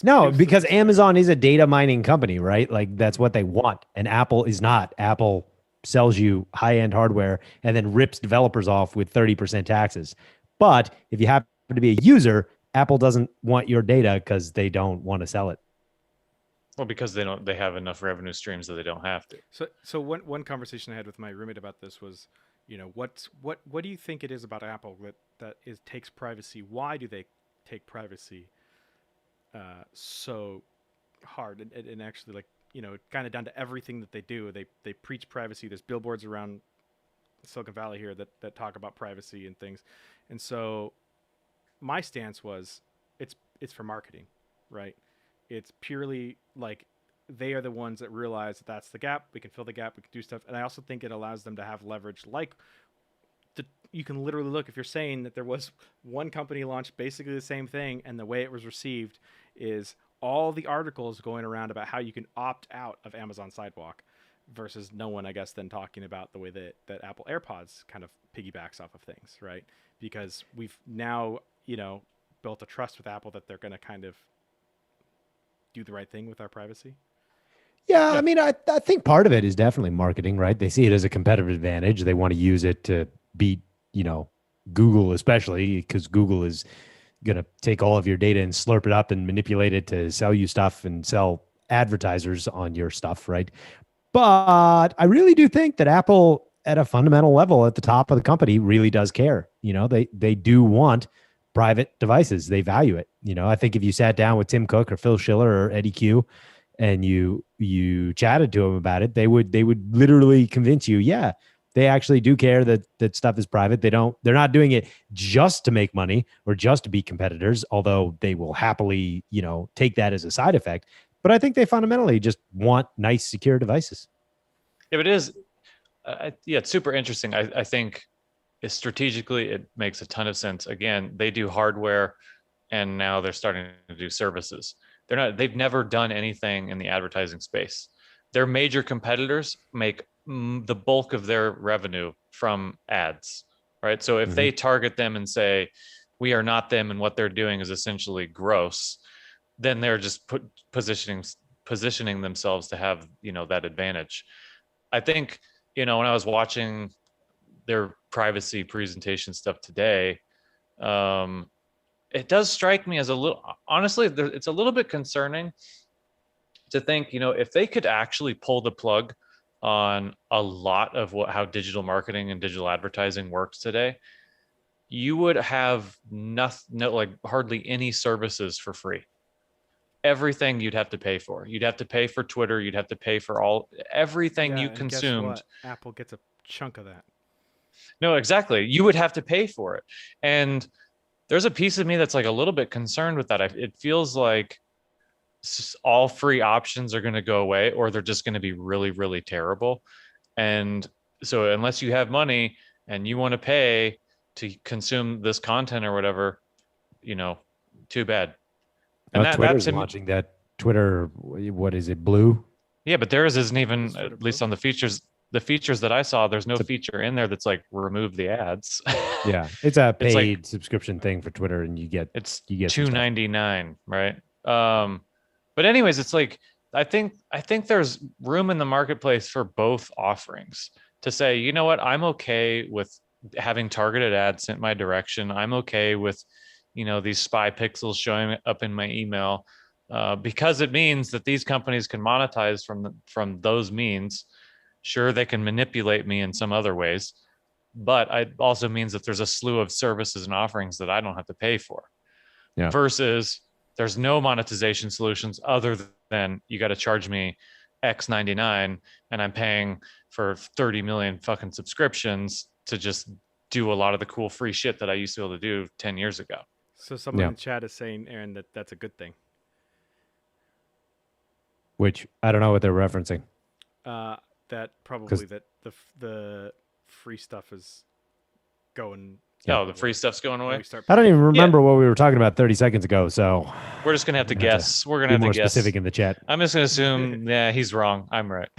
No, Dystopia because despair. Amazon is a data mining company, right? Like that's what they want. And Apple is not. Apple sells you high-end hardware and then rips developers off with 30% taxes. But if you happen to be a user, Apple doesn't want your data because they don't want to sell it. Well, because they have enough revenue streams that they don't have to. So one conversation I had with my roommate about this was, what do you think it is about Apple that takes privacy? Why do they take privacy so hard and actually, like, kind of down to everything that they do? They preach privacy. There's billboards around Silicon Valley here that talk about privacy and things. And so my stance was it's for marketing, right? It's purely like they are the ones that realize that that's the gap. We can fill the gap. We can do stuff. And I also think it allows them to have leverage. Like you can literally look, if you're saying that there was one company launched basically the same thing and the way it was received is all the articles going around about how you can opt out of Amazon Sidewalk versus no one, I guess, then talking about the way that Apple AirPods kind of piggybacks off of things, right? Because we've now, built a trust with Apple that they're going to kind of do the right thing with our privacy. Yeah, I mean, I think part of it is definitely marketing, right? They see it as a competitive advantage. They want to use it to beat, Google, especially because Google is going to take all of your data and slurp it up and manipulate it to sell you stuff and sell advertisers on your stuff, right? But I really do think that Apple, at a fundamental level, at the top of the company, really does care. They do want private devices. They value it. I think if you sat down with Tim Cook or Phil Schiller or Eddie Q and you chatted to them about it, they would literally convince you, yeah, they actually do care that stuff is private. They're not doing it just to make money or just to be competitors, although they will happily, take that as a side effect. But I think they fundamentally just want nice, secure devices. Yeah, but it is. It's super interesting. I think strategically it makes a ton of sense. Again, they do hardware, and now they're starting to do services. They've never done anything in the advertising space. Their major competitors make the bulk of their revenue from ads, right? So if they target them and say, we are not them and what they're doing is essentially gross, then they're just positioning themselves to have, that advantage. I think, when I was watching their privacy presentation stuff today, it does strike me as honestly, it's a little bit concerning to think, if they could actually pull the plug on a lot of how digital marketing and digital advertising works today, you would have hardly any services for free. Everything you'd have to pay for. You'd have to pay for Twitter. You'd have to pay for everything you consumed. Guess what? Apple gets a chunk of that. No, exactly. You would have to pay for it. And there's a piece of me that's like a little bit concerned with that. It feels like all free options are going to go away, or they're just going to be really, really terrible. And so unless you have money and you want to pay to consume this content or whatever, too bad. And Twitter's launching that Twitter, what is it, Blue? Yeah, but theirs isn't even, at least on the features that I saw, there's no feature in there that's like remove the ads. Yeah, it's a paid subscription thing for Twitter, and you get $2.99, right? But anyways, it's like I think there's room in the marketplace for both offerings to say, you know what, I'm okay with having targeted ads sent my direction. I'm okay with these spy pixels showing up in my email because it means that these companies can monetize from those means. Sure, they can manipulate me in some other ways, but it also means that there's a slew of services and offerings that I don't have to pay for. Yeah. Versus there's no monetization solutions other than you got to charge me X99 and I'm paying for 30 million fucking subscriptions to just do a lot of the cool free shit that I used to be able to do 10 years ago. So someone in chat is saying, Aaron, that's a good thing. Which I don't know what they're referencing. That probably that the free stuff is going. Oh, the free stuff's going away. I don't even remember what we were talking about 30 seconds ago. So we're just gonna have to guess. We're gonna be have more to guess. specific in the chat. I'm just gonna assume, yeah, he's wrong. I'm right.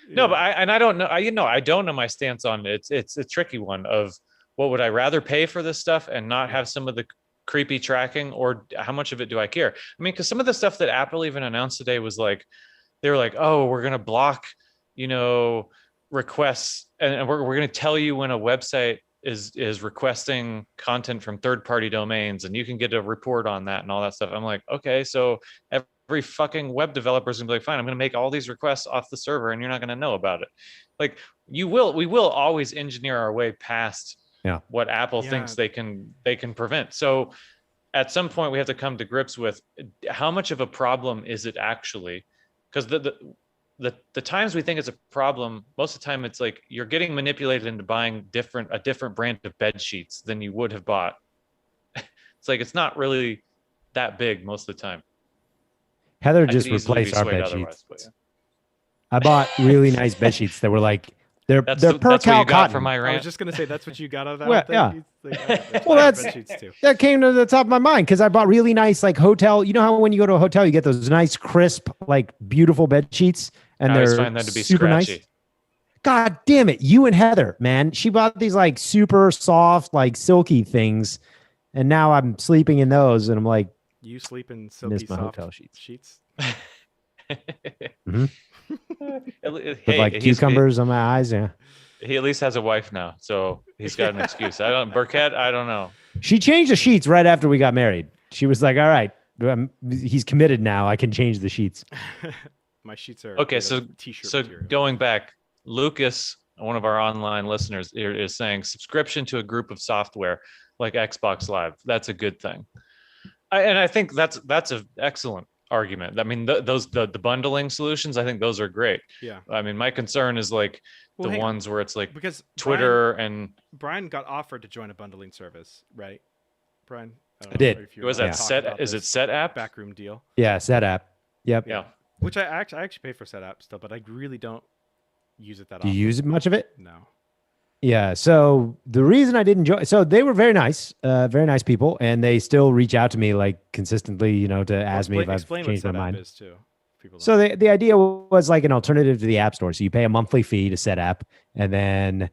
No, but I don't know. I don't know my stance on it. It's a tricky one of what would I rather pay for this stuff and not have some of the creepy tracking, or how much of it do I care? I mean, because some of the stuff that Apple even announced today was like, they were like, oh, we're gonna block, requests, and we're going to tell you when a website is requesting content from third-party domains, and you can get a report on that and all that stuff. I'm like, okay, so every fucking web developer is gonna be like, fine, I'm gonna make all these requests off the server and you're not gonna know about it. Like we will always engineer our way past what Apple thinks they can prevent. So at some point we have to come to grips with how much of a problem is it actually, because the times we think it's a problem, most of the time it's like you're getting manipulated into buying a different brand of bed sheets than you would have bought. It's like it's not really that big most of the time. Heather just replaced our bed sheets. I bought really nice bed sheets that were like they're Percal cotton. For my rant. I was just gonna say that's what you got out of that. Well, yeah. Well, that came to the top of my mind because I bought really nice like hotel. You know how when you go to a hotel you get those nice crisp like beautiful bed sheets and they're find that to be super scratchy. Nice. God damn it, you and Heather, man. She bought these like super soft like silky things, and now I'm sleeping in those, and I'm like. You sleep in silky soft hotel sheets. Mm-hmm. With like cucumbers on my eyes, yeah. He at least has a wife now, so he's got an excuse. Burkett, I don't know. She changed the sheets right after we got married. She was like, "All right, he's committed now. I can change the sheets." My sheets are okay. So t-shirt so material. Going back, Lucas, one of our online listeners, is saying subscription to a group of software like Xbox Live. That's a good thing. I think that's an excellent argument. I mean, the bundling solutions, I think those are great. Yeah. I mean, my concern is like the ones where it's like because Twitter Brian got offered to join a bundling service, right? Brian, I did. Was that Set? Is it Set App? Backroom deal. Yeah, Set App. Yep. Yeah. Which I actually pay for Set App still, but I really don't use it that often. Do you use much of it? No. Yeah. So the reason I didn't join, so they were very nice people, and they still reach out to me like consistently, to ask me if I've changed my mind. Is too. So the idea was like an alternative to the App Store. So you pay a monthly fee to Set App, and then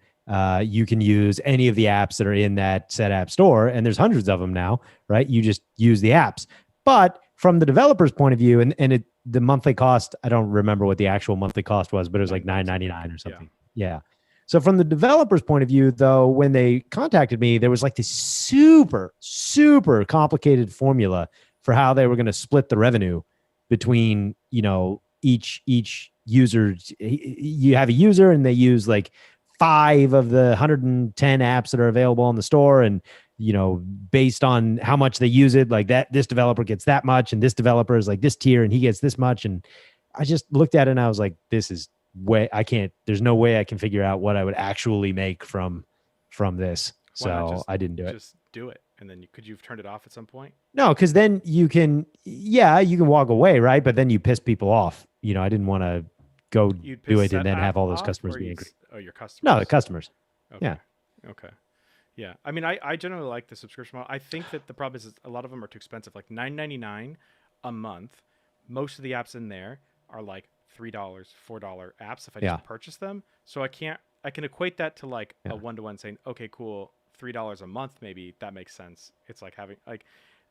you can use any of the apps that are in that Set App store, and there's hundreds of them now, right? You just use the apps. But from the developer's point of view, and the monthly cost, I don't remember what the actual monthly cost was, but it was like $9.99 or something. Yeah. So from the developer's point of view, though, when they contacted me, there was like this super, super complicated formula for how they were going to split the revenue between, each user. You have a user and they use like 5 of the 110 apps that are available on the store. And, based on how much they use it, like that, this developer gets that much and this developer is like this tier and he gets this much. And I just looked at it and I was like, this is there's no way I can figure out what I would actually make from this. So I didn't do it. Just do it. And then could you have turned it off at some point? No, because then you can walk away, right? But then you piss people off. I didn't want to go do it and then have all those customers be angry. Oh, your customers? No, the customers. Okay. Yeah. Okay. Yeah. I mean, I generally like the subscription model. I think that the problem is a lot of them are too expensive. Like $9.99 a month. Most of the apps in there are like $3, $4 apps if I just purchase them. So I can equate that to like a one-to-one saying, okay, cool, $3 a month, maybe that makes sense. It's like having like,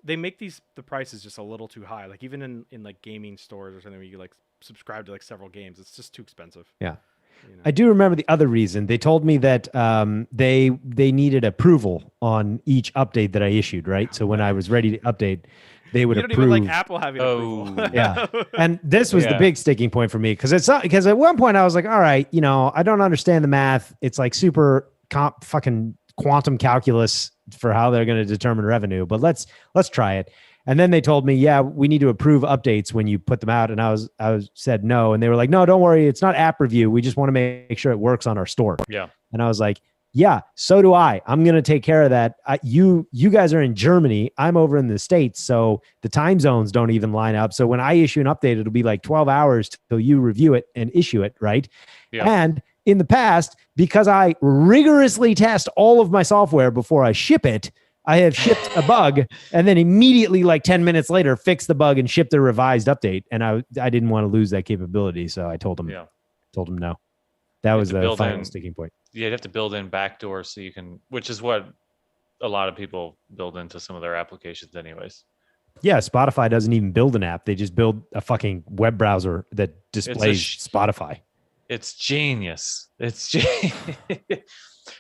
they make the prices just a little too high. Like even in like gaming stores or something where you like subscribe to like several games, it's just too expensive. Yeah. I do remember the other reason. They told me that they needed approval on each update that I issued, right? So when I was ready to update, they would approve. You don't even like Apple having approval. Yeah. And this was the big sticking point for me because at one point I was like, all right, I don't understand the math. It's like super fucking quantum calculus for how they're going to determine revenue, but let's try it. And then they told me, yeah, we need to approve updates when you put them out. And I said no. And they were like, no, don't worry. It's not app review. We just want to make sure it works on our store. Yeah. And I was like, Yeah, so do I. I'm going to take care of that. You guys are in Germany. I'm over in the States. So the time zones don't even line up. So when I issue an update, it'll be like 12 hours till you review it and issue it, right? Yeah. And in the past, because I rigorously test all of my software before I ship it, I have shipped a bug and then immediately, like 10 minutes later, fixed the bug and shipped a revised update. And I didn't want to lose that capability. So I told him no. That was the final sticking point. Yeah, you have to build in backdoors so you can, which is what a lot of people build into some of their applications anyways. Yeah, Spotify doesn't even build an app. They just build a fucking web browser that displays Spotify. It's genius. It's genius.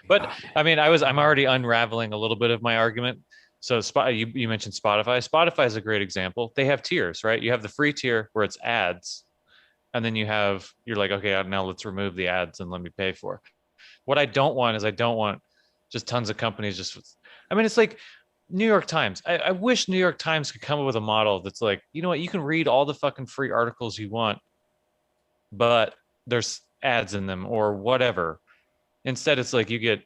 But I mean, I'm already unraveling a little bit of my argument. So you mentioned Spotify. Spotify is a great example. They have tiers, right? You have the free tier where it's ads. And then you're like, okay, now let's remove the ads and let me pay for it. What I don't want just tons of companies it's like New York Times. I wish New York Times could come up with a model that's like, you know what, you can read all the fucking free articles you want, but there's ads in them or whatever. Instead, it's like you get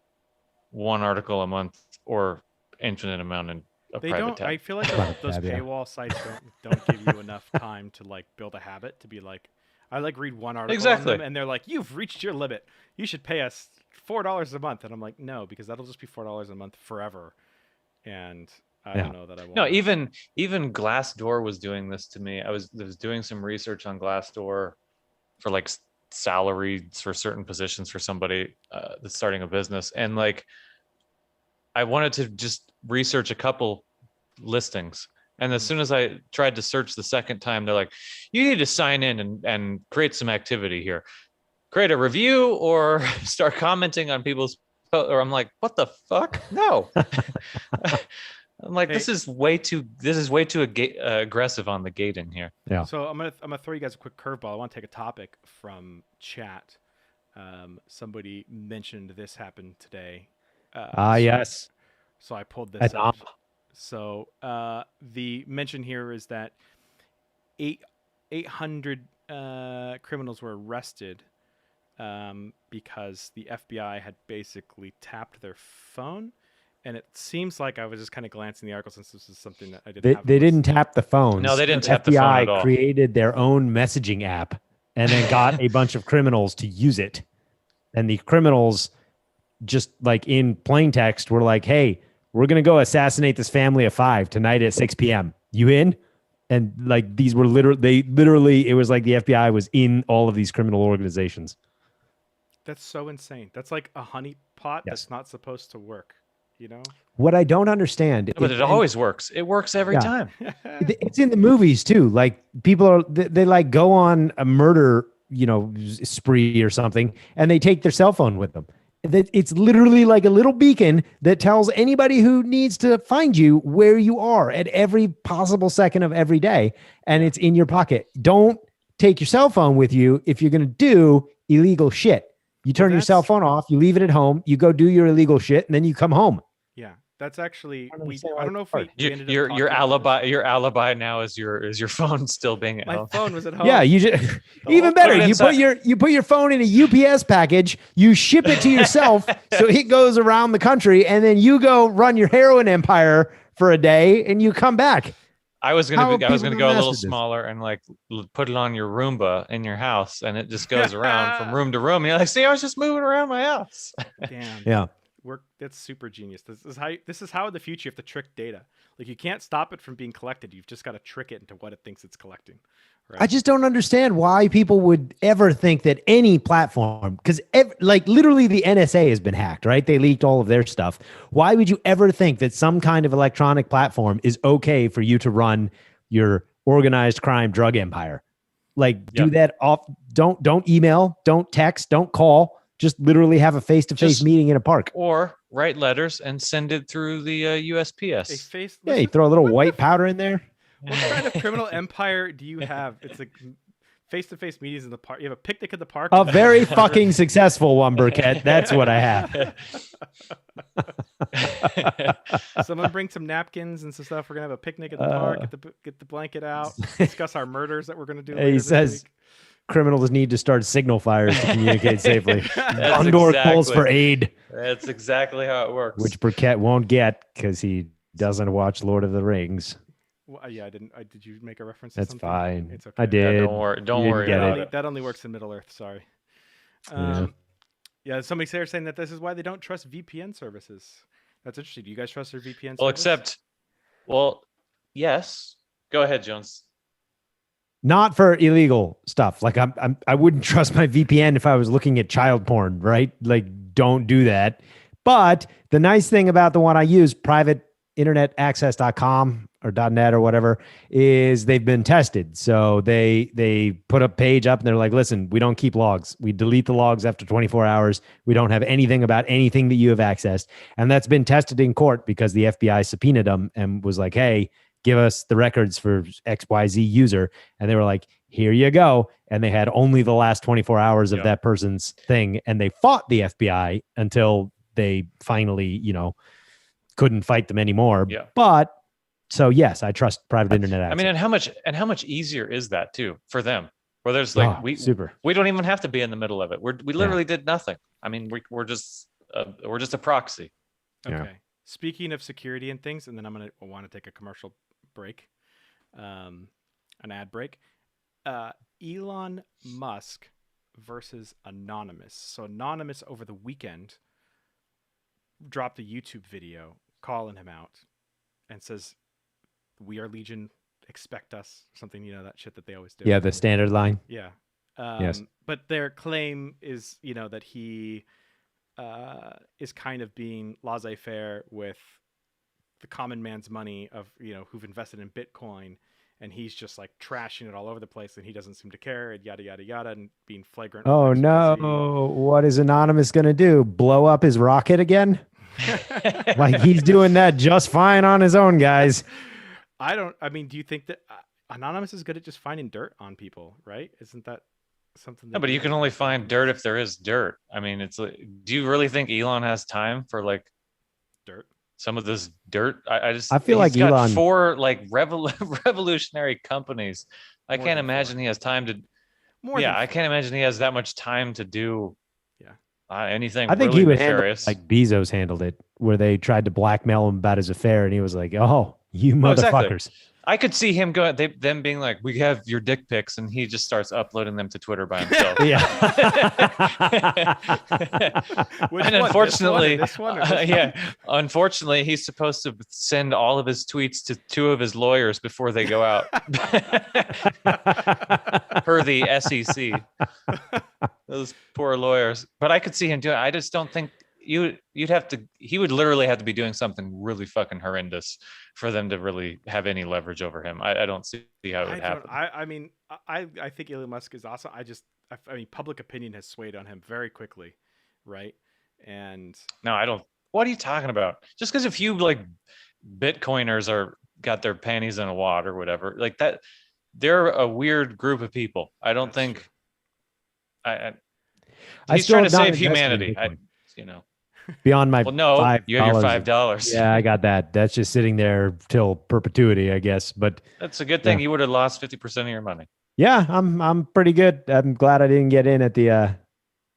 one article a month or infinite amount in a private tab. I feel like those paywall sites don't give you enough time to like build a habit to be like, I like read one article on them and they're like, you've reached your limit. You should pay us $4 a month. And I'm like, no, because that'll just be $4 a month forever. And I don't know that I want. No, even Glassdoor was doing this to me. I was doing some research on Glassdoor for like salaries for certain positions for somebody that's starting a business. And like, I wanted to just research a couple listings. And as soon as I tried to search the second time, they're like, you need to sign in and create some activity here. Create a review or start commenting on people's, or I'm like, what the fuck? No. I'm like, this is way too aggressive on the gating here. Yeah. So I'm gonna throw you guys a quick curveball. I want to take a topic from chat. Somebody mentioned this happened today. Yes. So I pulled this up. So the mention here is that 800 criminals were arrested because the FBI had basically tapped their phone. And it seems like I was just kind of glancing the article since this is something that I didn't. They didn't tap the phones. No, they didn't tap the phone at all. FBI created their own messaging app and then got a bunch of criminals to use it. And the criminals, just like in plain text, were like, "Hey, we're gonna go assassinate this family of 5 tonight at 6 p.m. You in?" And like these were literally, it was like the FBI was in all of these criminal organizations. That's so insane. That's like a honeypot that's not supposed to work. You know what I don't understand, but it always works. It works every time. It's in the movies too. Like people they like go on a murder, spree or something, and they take their cell phone with them. It's literally like a little beacon that tells anybody who needs to find you where you are at every possible second of every day, and it's in your pocket. Don't take your cell phone with you if you're going to do illegal shit. You turn your cell phone off, you leave it at home, you go do your illegal shit, and then you come home. Yeah, that's actually I don't know if we your alibi now is your phone still being at home. My phone was at home. Yeah, you just even better. You put your phone in a UPS package, you ship it to yourself, so it goes around the country, and then you go run your heroin empire for a day, and you come back. I was gonna go a little smaller and like put it on your Roomba in your house, and it just goes around from room to room. You're like, see, I was just moving around my house. Damn. Yeah. That's super genius. This is how in the future you have to trick data. Like you can't stop it from being collected. You've just got to trick it into what it thinks it's collecting. Right? I just don't understand why people would ever think that any platform, because like literally the NSA has been hacked, right? They leaked all of their stuff. Why would you ever think that some kind of electronic platform is okay for you to run your organized crime drug empire? Like do that off. Don't email, don't text, don't call. Just literally have a face-to-face meeting in a park. Or write letters and send it through the USPS. You throw a little white powder in there. What kind of criminal empire do you have? It's like face-to-face meetings in the park. You have a picnic at the park. A very fucking successful one, Burkett. That's what I have. Someone bring some napkins and some stuff. We're going to have a picnic at the park. Get the blanket out. Discuss our murders that we're going to do later he says, this week. criminals need to start signal fires to communicate safely. That's Gondor calls exactly- for aid, That's exactly how it works. which Burkett won't get because he doesn't watch Lord of the Rings. Well, yeah, I didn't. Did you make a reference to That's something? fine. It's okay. I did. Yeah, don't worry. Don't You worry didn't get about it. it. That only works in Middle Earth. Sorry. Yeah. Yeah, somebody there saying that this is why they don't trust VPN services. That's interesting. Do you guys trust their VPN Well, service? yes. Go ahead, Jones. Not for illegal stuff. Like I wouldn't trust my VPN if I was looking at child porn, right? Like, don't do that. But the nice thing about the one I use, privateinternetaccess.com or .net or whatever, is they've been tested. So they put a page up and they're like, listen, we don't keep logs. We delete the logs after 24 hours. We don't have anything about anything that you have accessed. And that's been tested in court because the FBI subpoenaed them and was like, hey, give us the records for XYZ user. And they were like, here you go. And they had only the last 24 hours of that person's thing. And they fought the FBI until they finally, couldn't fight them anymore. Yeah. But so yes, I trust private internet access. I mean, and how much easier is that too for them? Where there's super. we don't even have to be in the middle of it. We literally did nothing. I mean, we're just a proxy. Okay. Yeah. Speaking of security and things, and then I want to take a commercial break, an ad break. Elon Musk versus Anonymous. So Anonymous over the weekend dropped a YouTube video calling him out and says, "We are Legion, expect us." Something, that shit that they always do. Yeah, the standard line. Yeah. Yes. But their claim is, that he is kind of being laissez-faire with the common man's money of, who've invested in Bitcoin, and he's just like trashing it all over the place, and he doesn't seem to care, and yada, yada, yada, and being flagrant. Oh no. What is Anonymous going to do? Blow up his rocket again? Like, he's doing that just fine on his own, guys. Do you think that Anonymous is good at just finding dirt on people, right? Isn't that something? No, but you can only find dirt if there is dirt. I mean, it's like, do you really think Elon has time for like dirt? Some of this dirt? I feel like he's got Elon 4 like revolutionary companies. I More can't than imagine 4. he has time to. More Yeah, than I can't imagine he has that much time to do. Anything. I think really he would handle nefarious. it like Bezos handled it, where they tried to blackmail him about his affair, and he was like, "Oh, you motherfuckers." Exactly. I could see him going. Them being like, "We have your dick pics," and he just starts uploading them to Twitter by himself. Yeah. Which And one? unfortunately, this one or this one? unfortunately, he's supposed to send all of his tweets to 2 of his lawyers before they go out, per the SEC. Those poor lawyers. But I could see him doing. I just don't think you'd have to. He would literally have to be doing something really fucking horrendous for them to really have any leverage over him. I don't see how it would happen. I think Elon Musk is awesome. I mean, public opinion has swayed on him very quickly, right? And No, I don't. What are you talking about? Just because a few like Bitcoiners got their panties in a wad or whatever, like that, they're a weird group of people. I don't think. I He's still trying to have not save invested in humanity. Bitcoin. Beyond my Well, no, $5. you have your $5. Yeah, I got that. That's just sitting there till perpetuity, I guess. But That's a good thing. You would have lost 50% of your money. yeah, I'm pretty good. I'm glad I didn't get in at the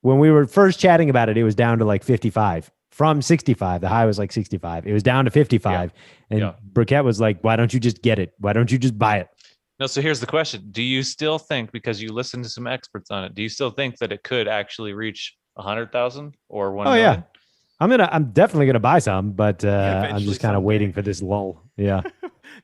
when we were first chatting about it. It was down to like 55 from 65. The high was like 65. It was down to 55, and Burkett was like, "Why don't you just get it? Why don't you just buy it?" No, so here's the question: do you still think, because you listened to some experts on it, do you still think that it could actually reach 100,000 or 1 million? Yeah. I'm definitely gonna buy some, but I'm just kind of someday. waiting for this lull. Yeah.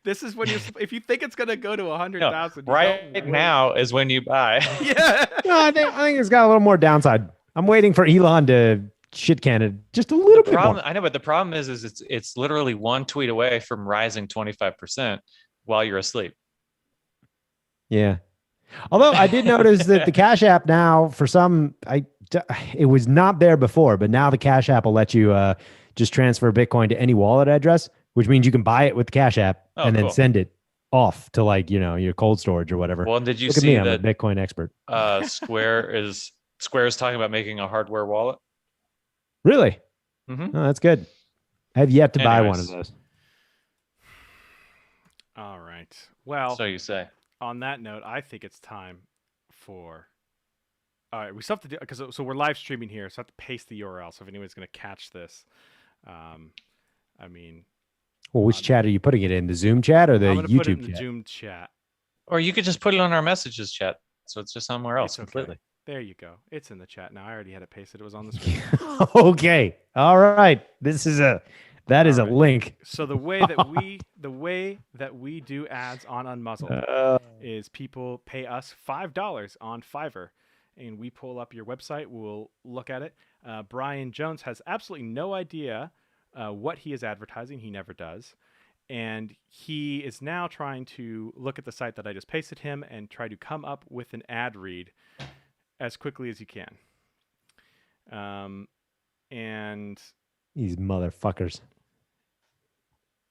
this is when if you think it's gonna go to 100,000, right now is when you buy. Yeah. No, I think it's got a little more downside. I'm waiting for Elon to shit can it just a little bit more. I know, but the problem is it's literally one tweet away from rising 25% while you're asleep. Yeah. Although I did notice that the Cash App now, for some, it was not there before, but now the Cash App will let you just transfer Bitcoin to any wallet address, which means you can buy it with the Cash App and then send it off to like, your cold storage or whatever. Well, did you Look at see me, I'm that a Bitcoin expert. Square is talking about making a hardware wallet? Really? Mm-hmm. Oh, that's good. I have yet to buy one of those. All right. Well, so you say. On that note, I think it's time for All right, we still have to do because so we're live streaming here, so I have to paste the URL. So if anyone's going to catch this, I mean, Well, which chat are you putting it in? The Zoom chat or the I'm going to YouTube put it in the chat? Zoom chat. Or you could just put it on our messages chat, so it's just somewhere else It's okay. completely. There you go. It's in the chat now. I already had it pasted. It was on the screen. Okay. All right. That is a All right. link. So the way that we do ads on Unmuzzled is people pay us $5 on Fiverr, and we pull up your website. We'll look at it. Brian Jones has absolutely no idea what he is advertising. He never does. And he is now trying to look at the site that I just pasted him and try to come up with an ad read as quickly as he can. And These motherfuckers.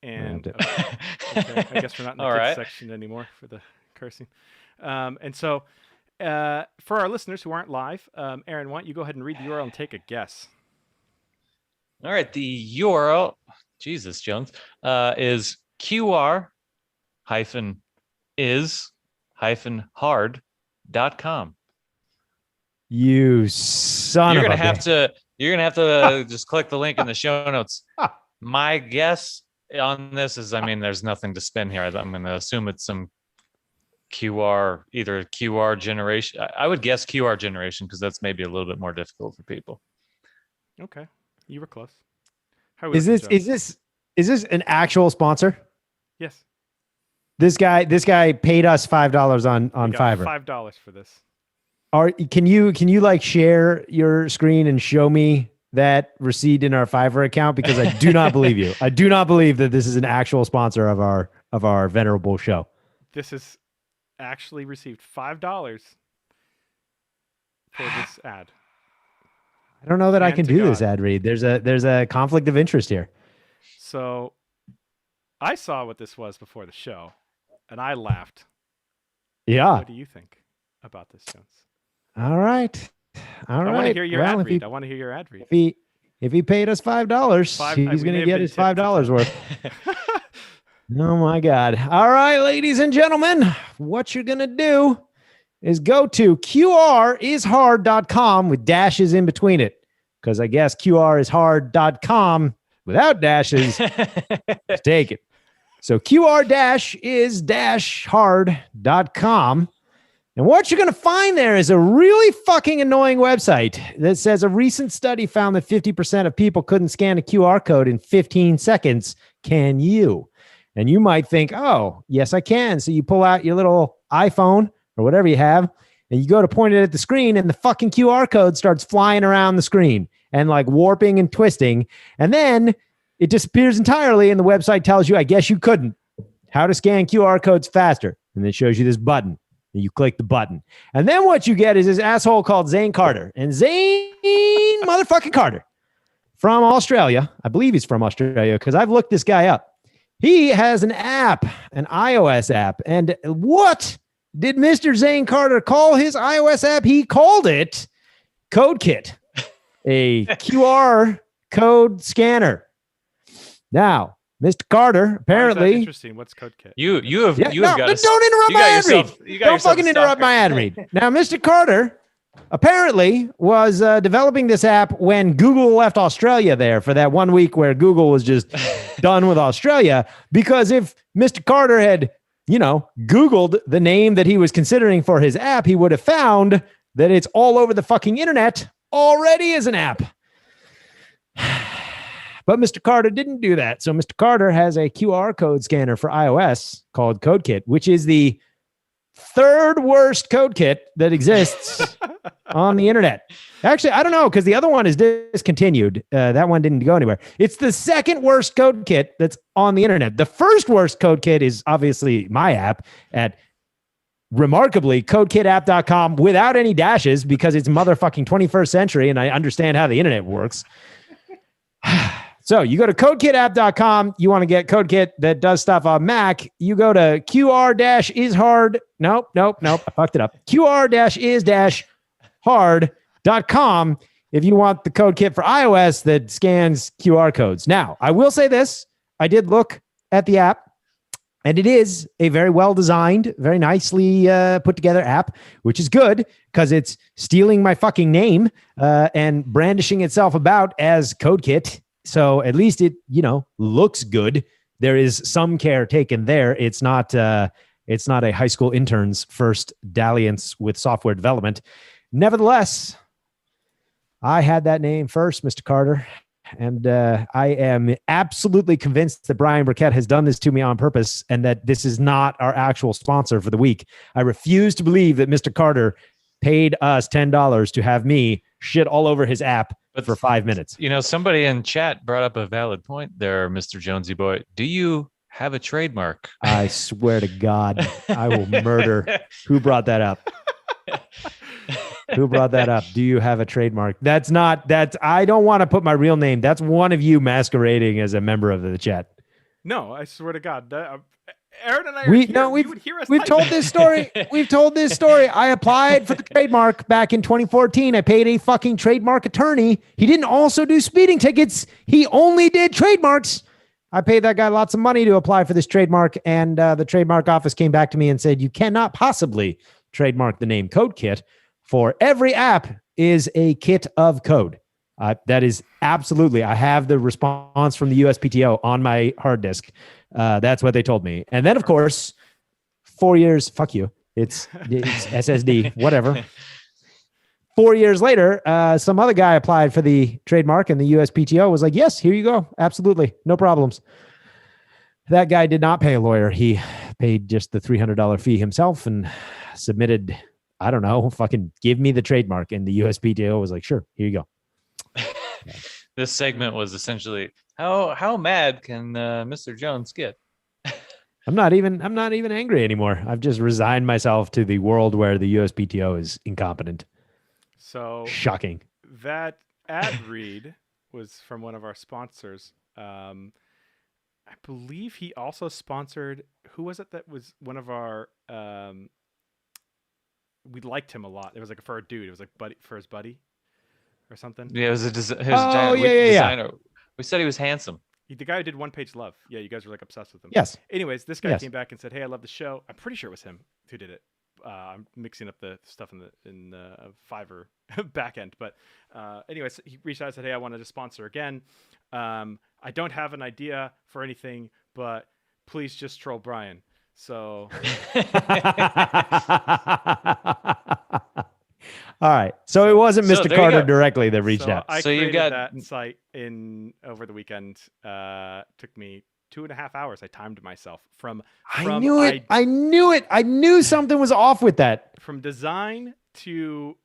And okay, I guess we're not in the kids section anymore for the cursing. And so for our listeners who aren't live, Aaron, why don't you go ahead and read the URL and take a guess? All right, the URL, Jesus Jones, is qr-is-hard.com. You son You're of gonna a have bitch. you're gonna have to just click the link in the show notes. My guess on this is, I mean, there's nothing to spin here. I'm gonna assume it's some either QR generation. I would guess QR generation because that's maybe a little bit more difficult for people. Okay, you were close. Is this an actual sponsor? Yes. This guy paid us $5 on Fiverr. $5 for this. Can you like share your screen and show me that receipt in our Fiverr account? Because I do not believe you. I do not believe that this is an actual sponsor of our venerable show. This is actually received $5 for this ad. I don't know that I can do this ad read. There's a conflict of interest here. So I saw what this was before the show and I laughed. Yeah. What do you think about this, Jones? All right. I want to hear your ad read. I want to hear your ad read. If he paid us $5, he's going to get his $5 worth. Oh my God. All right, ladies and gentlemen, what you're going to do is go to qrishard.com with dashes in between it. Because I guess qrishard.com without dashes. Take it. So qr-is-hard.com. And what you're going to find there is a really fucking annoying website that says a recent study found that 50% of people couldn't scan a QR code in 15 seconds. Can you? And you might think, oh, yes, I can. So you pull out your little iPhone or whatever you have, and you go to point it at the screen, and the fucking QR code starts flying around the screen and like warping and twisting. And then it disappears entirely, and the website tells you, I guess you couldn't. How to scan QR codes faster. And then it shows you this button. And you click the button. And then what you get is this asshole called Zane Carter. And Zane motherfucking Carter from Australia. I believe he's from Australia because I've looked this guy up. He has an app, an iOS app. And what did Mr. Zane Carter call his iOS app? He called it CodeKit, a QR code scanner. Now, Mr. Carter, apparently. Interesting. What's CodeKit? You have got to. Don't interrupt my ad read. Don't fucking interrupt my ad read. Now, Mr. Carter apparently was developing this app when Google left Australia there for that 1 week where Google was just done with Australia. Because if Mr. Carter had, Googled the name that he was considering for his app, he would have found that it's all over the fucking internet already as an app. But Mr. Carter didn't do that. So Mr. Carter has a QR code scanner for iOS called CodeKit, which is the third worst CodeKit that exists on the internet. Actually, I don't know, because the other one is discontinued. That one didn't go anywhere. It's the second worst CodeKit that's on the internet. The first worst CodeKit is obviously my app at remarkably codekitapp.com without any dashes because it's motherfucking 21st century and I understand how the internet works. So you go to codekitapp.com. You want to get CodeKit that does stuff on Mac. You go to qr-ishard. Nope. I fucked it up. qr-is-hard.com if you want the CodeKit for iOS that scans QR codes. Now, I will say this. I did look at the app. And it is a very well designed, very nicely put together app, which is good because it's stealing my fucking name and brandishing itself about as CodeKit. So at least it, looks good. There is some care taken there. It's not a high school intern's first dalliance with software development. Nevertheless, I had that name first, Mr. Carter. And I am absolutely convinced that Brian Burkett has done this to me on purpose and that this is not our actual sponsor for the week. I refuse to believe that Mr. Carter paid us $10 to have me shit all over his app for 5 minutes. Somebody in chat brought up a valid point there, Mr. Jonesy boy. Do you have a trademark? I swear to God, I will murder. Who brought that up? Who brought that up? Do you have a trademark? I don't want to put my real name. That's one of you masquerading as a member of the chat. No, I swear to God. Aaron and I we've told this story. We've told this story. I applied for the trademark back in 2014. I paid a fucking trademark attorney. He didn't also do speeding tickets. He only did trademarks. I paid that guy lots of money to apply for this trademark, and the trademark office came back to me and said, you cannot possibly trademark the name CodeKit. For every app is a kit of code. That is absolutely. I have the response from the USPTO on my hard disk. That's what they told me. And then, of course, 4 years. Fuck you. It's SSD. Whatever. 4 years later, some other guy applied for the trademark, and the USPTO was like, "Yes, here you go. Absolutely, no problems." That guy did not pay a lawyer. He paid just the $300 fee himself and submitted. I don't know, fucking give me the trademark. And the USPTO was like, sure, here you go. This segment was essentially how mad can Mr. Jones get? I'm not even angry anymore. I've just resigned myself to the world where the USPTO is incompetent. So shocking. That ad read was from one of our sponsors. I believe he also sponsored, who was it that was one of our we liked him a lot. It was like for a dude. It was like for his buddy or something. Yeah, it was his designer. Yeah. We said he was handsome. The guy who did One Page Love. Yeah, you guys were like obsessed with him. Yes. Anyways, this guy came back and said, hey, I love the show. I'm pretty sure it was him who did it. I'm mixing up the stuff in the Fiverr back end. But anyways, he reached out and said, hey, I wanted to sponsor again. I don't have an idea for anything, but please just troll Brian. So all right. So it wasn't Mr. Carter directly that reached out. I created that site over the weekend. Took me 2.5 hours. I timed myself from I knew it. I knew something was off with that. From design to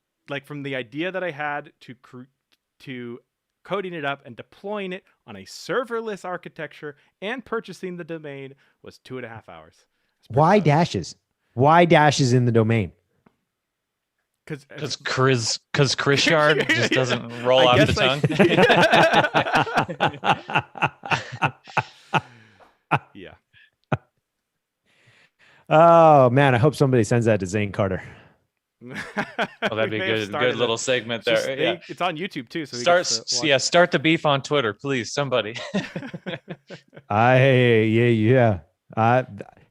from the idea that I had to coding it up and deploying it on a serverless architecture and purchasing the domain was 2.5 hours. Why dashes? Why dashes in the domain? Because Chris Yard just doesn't roll off the tongue. Yeah. Oh man, I hope somebody sends that to Zane Carter. Oh, that'd be a good little segment there. It's on YouTube too. So start the beef on Twitter, please, somebody.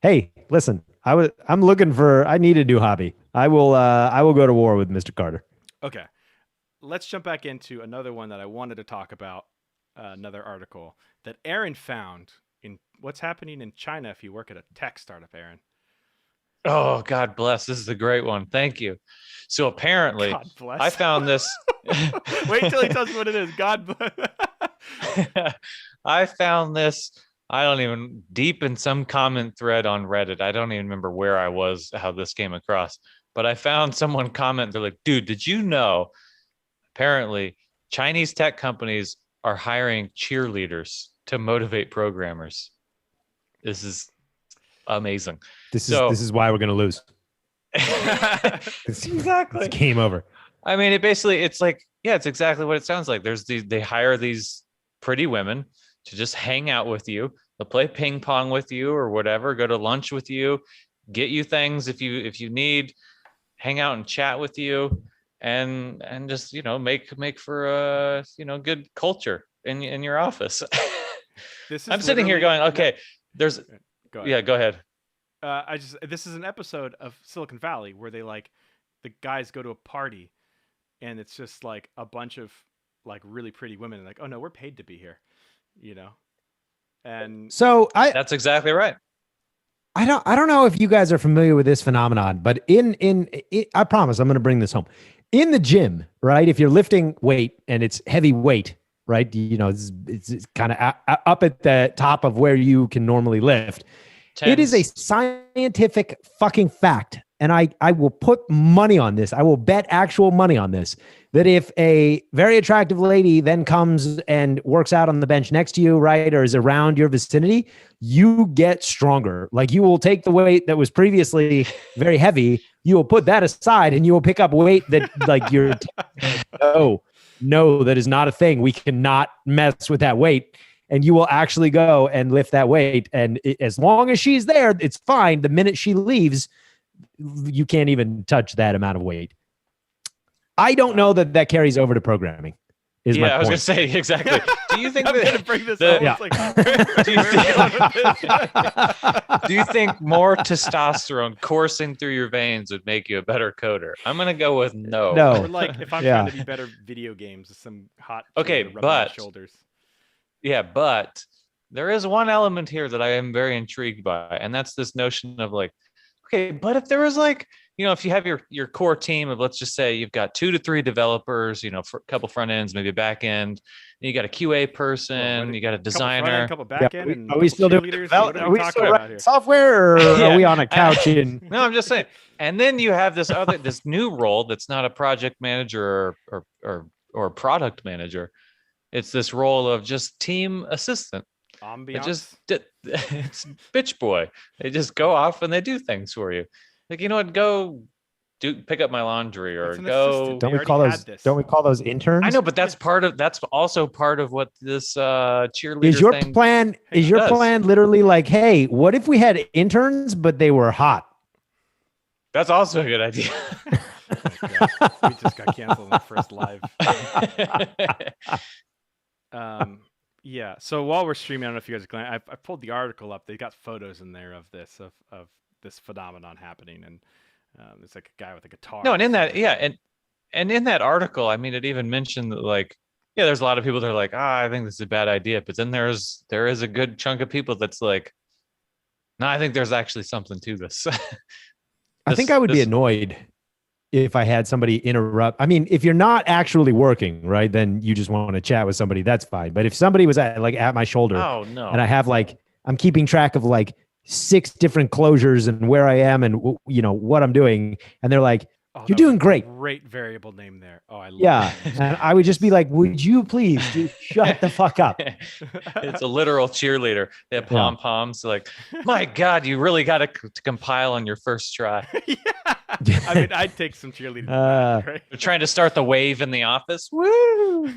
Hey, listen, I'm looking for. I need a new hobby. I will go to war with Mr. Carter. Okay, let's jump back into another one that I wanted to talk about. Another article that Aaron found in what's happening in China if you work at a tech startup, Aaron. Oh, God bless. This is a great one. Thank you. So apparently, I found this. Wait till he tells me what it is. God bless. I found this. I don't even deep in some comment thread on Reddit. I don't even remember where I was, how this came across, but I found someone comment. They're like, dude, did you know? Apparently, Chinese tech companies are hiring cheerleaders to motivate programmers. This is amazing. This is why we're going to lose. Exactly. It's game over. I mean, it's like, yeah, it's exactly what it sounds like. They hire these pretty women to just hang out with you. They'll play ping pong with you or whatever, go to lunch with you, get you things if you need, hang out and chat with you, and just, make for a, good culture in your office. I'm sitting here going, okay, Go ahead. Yeah, go ahead. This is an episode of Silicon Valley where they like the guys go to a party and it's just like a bunch of like really pretty women and like, oh no, we're paid to be here, you know. And So That's exactly right. I don't know if you guys are familiar with this phenomenon, but I promise I'm going to bring this home. In the gym, right? If you're lifting weight and it's heavy weight, right? You know, it's kind of up at the top of where you can normally lift. Tens. It is a scientific fucking fact. And I will put money on this. I will bet actual money on this, that if a very attractive lady then comes and works out on the bench next to you, right, or is around your vicinity, you get stronger. Like you will take the weight that was previously very heavy, you will put that aside and you will pick up weight that like you're no, that is not a thing. We cannot mess with that weight. And you will actually go and lift that weight. And as long as she's there, it's fine. The minute she leaves, you can't even touch that amount of weight. I don't know that carries over to programming. I was going to say exactly. Do you think I'm going to bring this up? Yeah. Do you think more testosterone coursing through your veins would make you a better coder? I'm going to go with no. No. Or like if I'm trying to be better video games, some hot Okay, rubbing my but shoulders. Yeah, but there is one element here that I am very intrigued by, and that's this notion of like, okay, but if there was like, you know, if you have your core team of, let's just say you've got 2 to 3 developers, you know, for a couple front ends, maybe a back end, and you got a QA person, you got a designer. Couple back end, and are we still doing cheerleaders? What are we talking about here? software, or are we on a couch in? No, I'm just saying. And then you have this new role that's not a project manager or product manager. It's this role of just team assistant. Ambiance. It's bitch boy. They just go off and they do things for you. Like, you know what? Go pick up my laundry, or go. Don't we call those interns? I know, but that's also part of what this cheerleader is your thing plan. Is your does. plan literally like, hey, what if we had interns but they were hot? That's also a good idea. Oh we just got canceled on the first live. Yeah. So while we're streaming, I don't know if you guys are glad. I pulled the article up. They got photos in there of this of this phenomenon happening, and it's like a guy with a guitar. No, and in that, and in that article, I mean, it even mentioned that, like, yeah, there's a lot of people that are like, I think this is a bad idea, but then there is a good chunk of people that's like, no, I think there's actually something to this. I think I would be annoyed if I had somebody interrupt. I mean, if you're not actually working, right, then you just want to chat with somebody, that's fine. But if somebody was at my shoulder, oh no, and I have I'm keeping track of 6 different closures and where I am and you know what I'm doing, and they're like, you're doing great. Great variable name there. Oh, I love it. And I would just be like, would you please shut the fuck up? It's a literal cheerleader. They have pom-poms. Like, my God, you really got to compile on your first try. I mean, I'd take some cheerleading. Right? They're trying to start the wave in the office. Woo!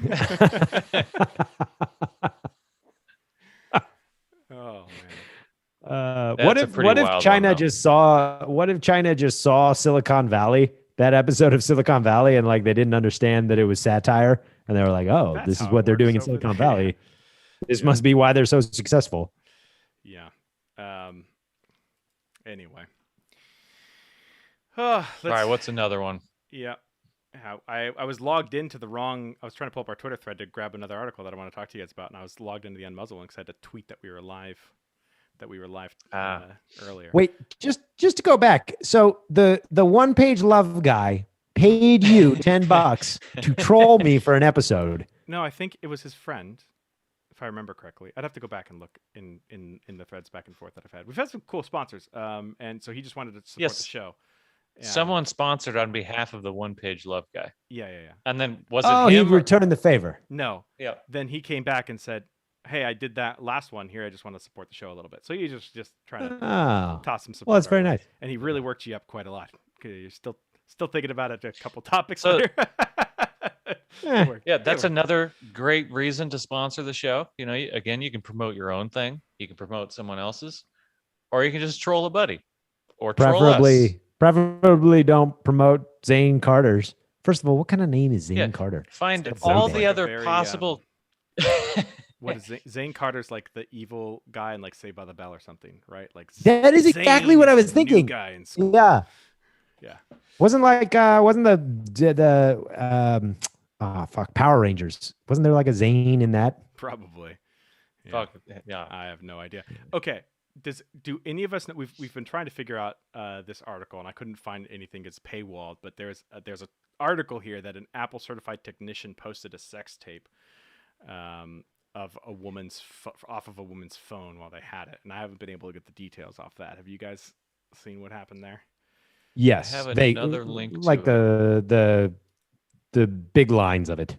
Oh man. What if China just saw Silicon Valley, that episode of Silicon Valley, and they didn't understand that it was satire, and they were like, oh, this is what they're doing in Silicon Valley. This must be why they're so successful. Yeah. Anyway. All right, what's another one? Yeah. I was logged into I was trying to pull up our Twitter thread to grab another article that I want to talk to you guys about, and I was logged into the Unmuzzled one because I had to tweet that we were live earlier. Wait, just to go back. So the one-page love guy paid you $10 to troll me for an episode. No, I think it was his friend, if I remember correctly. I'd have to go back and look in the threads back and forth that I've had. We've had some cool sponsors, and so he just wanted to support the show. Someone sponsored on behalf of the one-page love guy. Yeah. And then was it him? Oh, he returned the favor. No. Yeah. Then he came back and said, hey, I did that last one here. I just want to support the show a little bit. So you just trying to toss some support. Well, that's very nice. And he really worked you up quite a lot. You're still thinking about it a couple topics later. Yeah, that's another great reason to sponsor the show. You know, again, you can promote your own thing. You can promote someone else's. Or you can just troll a buddy. Or troll us. Preferably don't promote Zane Carter's. First of all, what kind of name is Zane Carter? Find all the other possible... what is Zane Carter's like the evil guy in like Saved by the Bell or something, right? Like That is exactly Zane what I is was the new thinking. guy in school. Yeah. Yeah. Wasn't Power Rangers. Wasn't there like a Zane in that? Probably. Yeah. Fuck yeah. I have no idea. Okay. Do any of us know, we've been trying to figure out this article, and I couldn't find anything that's paywalled, but there's an article here that an Apple certified technician posted a sex tape of a woman's off of a woman's phone while they had it, and I haven't been able to get the details off that. Have you guys seen what happened there? Yes. I have They another link like to the big lines of it.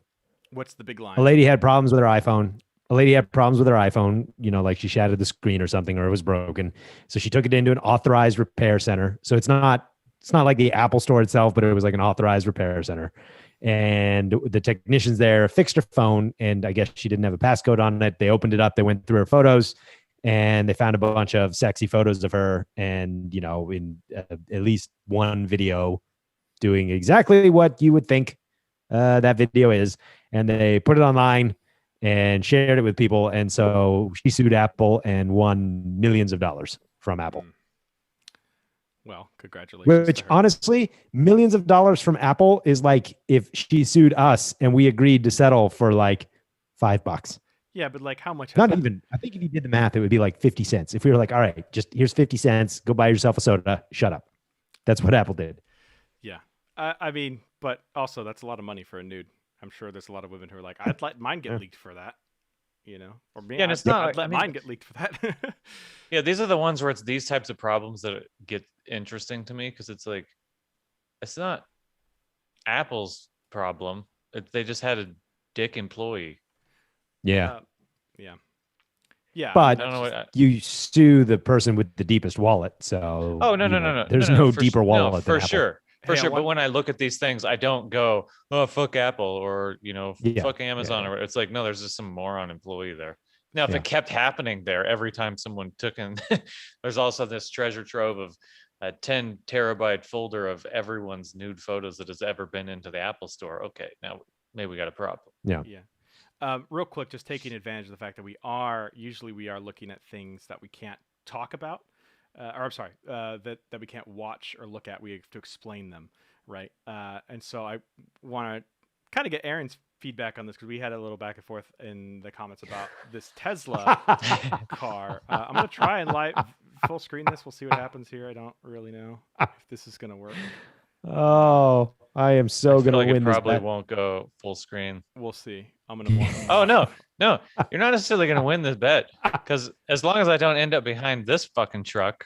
What's the big line? A lady had problems with her iPhone. Like she shattered the screen or something, or it was broken. So she took it into an authorized repair center. So it's not like the Apple store itself, but it was like an authorized repair center. And the technicians there fixed her phone, and I guess she didn't have a passcode on it. They opened it up, they went through her photos, and they found a bunch of sexy photos of her, and in at least one video doing exactly what you would think that video is. And they put it online and shared it with people. And so she sued Apple and won millions of dollars from Apple. Well, congratulations. Which honestly, millions of dollars from Apple is like if she sued us and we agreed to settle for like $5. Yeah, but like how much? Not even. I think if you did the math, it would be like 50 cents. If we were like, all right, just here's 50 cents, go buy yourself a soda, shut up. That's what Apple did. Yeah. I mean, but also that's a lot of money for a nude. I'm sure there's a lot of women who are like, I'd let mine get leaked for that, or me. Yeah, and it's not. I'd let mine get leaked for that. Yeah, these are the ones where it's these types of problems that get interesting to me because it's like, it's not Apple's problem. They just had a dick employee. Yeah. Yeah. But I don't know what you sue the person with the deepest wallet. So no. There's no deeper wallet No, than for Apple. sure. For Hey, sure. But when I look at these things, I don't go, oh, fuck Apple or, fuck Amazon. Or it's like, no, there's just some moron employee there. Now, if it kept happening there every time someone took in, there's also this treasure trove of a 10 terabyte folder of everyone's nude photos that has ever been into the Apple store. Okay, now maybe we got a problem. Yeah. Real quick, just taking advantage of the fact that we are looking at things that we can't talk about. That we can't watch or look at. We have to explain them, right? And so I want to kind of get Aaron's feedback on this because we had a little back and forth in the comments about this Tesla car. I'm going to try and full screen this. We'll see what happens here. I don't really know if this is going to work. Oh, I am so going to win this. Probably won't go full screen. We'll see. I'm going to. Oh, no, you're not necessarily going to win this bet because as long as I don't end up behind this fucking truck,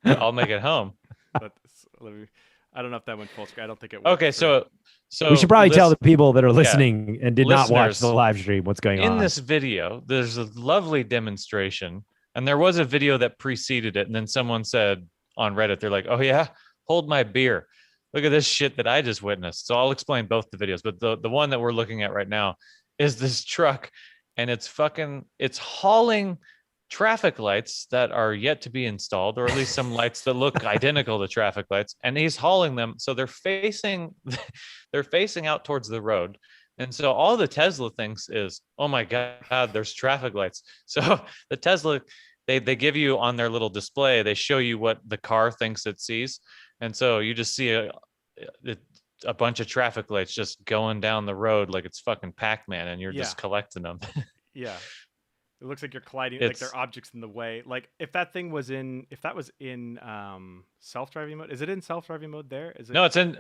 I'll make it home. But I don't know if that went full screen. I don't think it worked. Okay, so we should probably tell the people that are listening and did not watch the live stream what's going on. In this video, there's a lovely demonstration, and there was a video that preceded it, and then someone said on Reddit, they're like, oh yeah, hold my beer. Look at this shit that I just witnessed. So I'll explain both the videos, but the one that we're looking at right now is this truck, and it's hauling traffic lights that are yet to be installed, or at least some lights that look identical to traffic lights, and he's hauling them so they're facing out towards the road. And so all the Tesla thinks is, oh my god, there's traffic lights. So the Tesla, they give you on their little display, they show you what the car thinks it sees, and so you just see a bunch of traffic lights just going down the road like it's fucking Pac-Man, and you're just collecting them. Yeah. It looks like you're colliding, like there are objects in the way. Like if that was in self-driving mode, is it in self-driving mode there? Is it? No, it's in.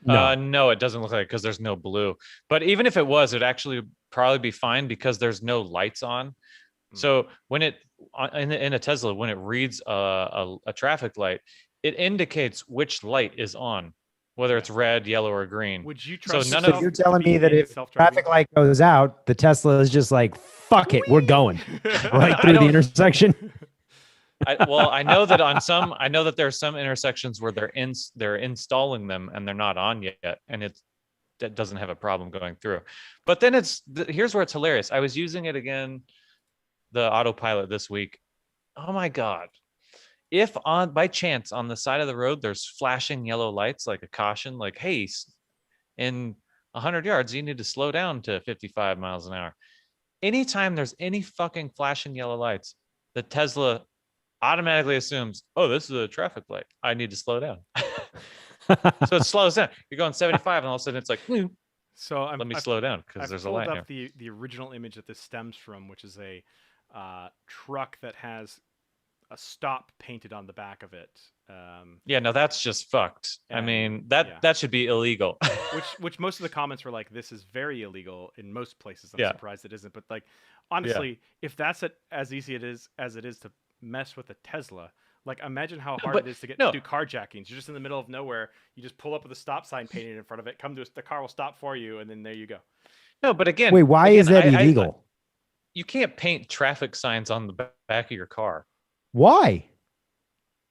No, it doesn't look like it because there's no blue. But even if it was, it'd actually probably be fine because there's no lights on. So when in a Tesla, when it reads a traffic light, it indicates which light is on, whether it's red, yellow, or green. Would you trust? So you're telling me that if traffic light goes out, the Tesla is just like, fuck it, we're going right through the intersection? I know that there are some intersections where they're installing them and they're not on yet, and that doesn't have a problem going through. But then here's where it's hilarious. I was using it again, the autopilot this week. Oh my god. If by chance on the side of the road there's flashing yellow lights, like a caution, like, hey, in 100 yards you need to slow down to 55 miles an hour, anytime there's any fucking flashing yellow lights, the Tesla automatically assumes, oh, this is a traffic light. I need to slow down. So it slows down. You're going 75, and all of a sudden it's like, So let me slow down because there's a light pulled here. up the original image that this stems from, which is a truck that has a stop painted on the back of it. Yeah, no, that's just fucked. I and- mean, yeah. that should be illegal. which most of the comments were like, this is very illegal in most places. I'm Yeah. surprised it isn't. But like, honestly, if that's as easy as it is to mess with a Tesla, like imagine how hard but it is to no. do carjackings. You're just in the middle of nowhere. You just pull up with a stop sign painted in front of it. The car will stop for you, and then there you go. No, but again, Wait, why is that illegal? You can't paint traffic signs on the back of your car. Why?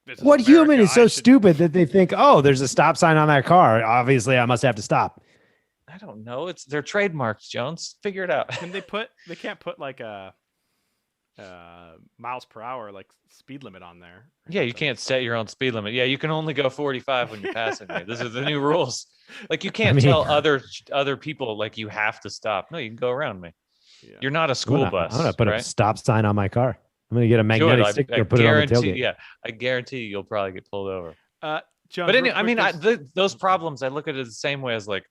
This is What human America. is so I should- stupid that they think, oh, there's a stop sign on that car. Obviously, I must have to stop. I don't know. They're trademarks, Jones. Figure it out. Can they can't put like a miles per hour like speed limit on there. Yeah, you can't set your own speed limit. Yeah, you can only go 45 when you're passing me. This is the new rules. Like you can't tell other people like you have to stop. No, you can go around me. Yeah. You're not a school bus. I'm gonna put right? a stop sign on my car. I'm gonna get a magnetic sticker and put it on the tailgate. Yeah, I guarantee you'll probably get pulled over. John, But anyway, I mean, those problems, I look at it the same way as like,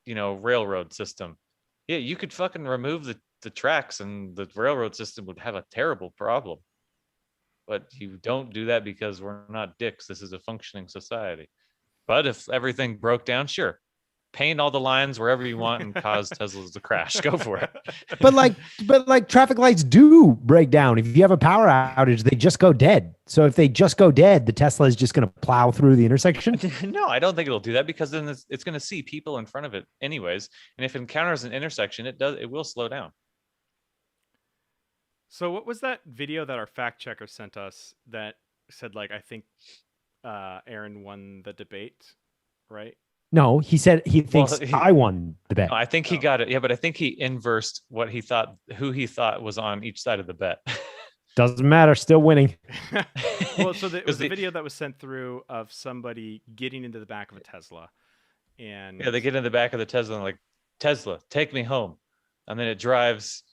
railroad system. Yeah, you could fucking remove the tracks and the railroad system would have a terrible problem. But you don't do that because we're not dicks. This is a functioning society. But if everything broke down, sure. Paint all the lines wherever you want and cause Teslas to crash. Go for it. But like traffic lights do break down. If you have a power outage, they just go dead. So if they just go dead, the Tesla is just going to plow through the intersection. No, I don't think it'll do that because then it's going to see people in front of it anyways. And if it encounters an intersection, it will slow down. So what was that video that our fact checker sent us that said like I think Aaron won the debate, right? No, he said he thinks I won the bet. No, I think he got it. Yeah, but I think he inversed who he thought was on each side of the bet. Doesn't matter, still winning. Well, so it was the video that was sent through of somebody getting into the back of a Tesla, and Yeah, they get in the back of the Tesla and like, Tesla, take me home, and then it drives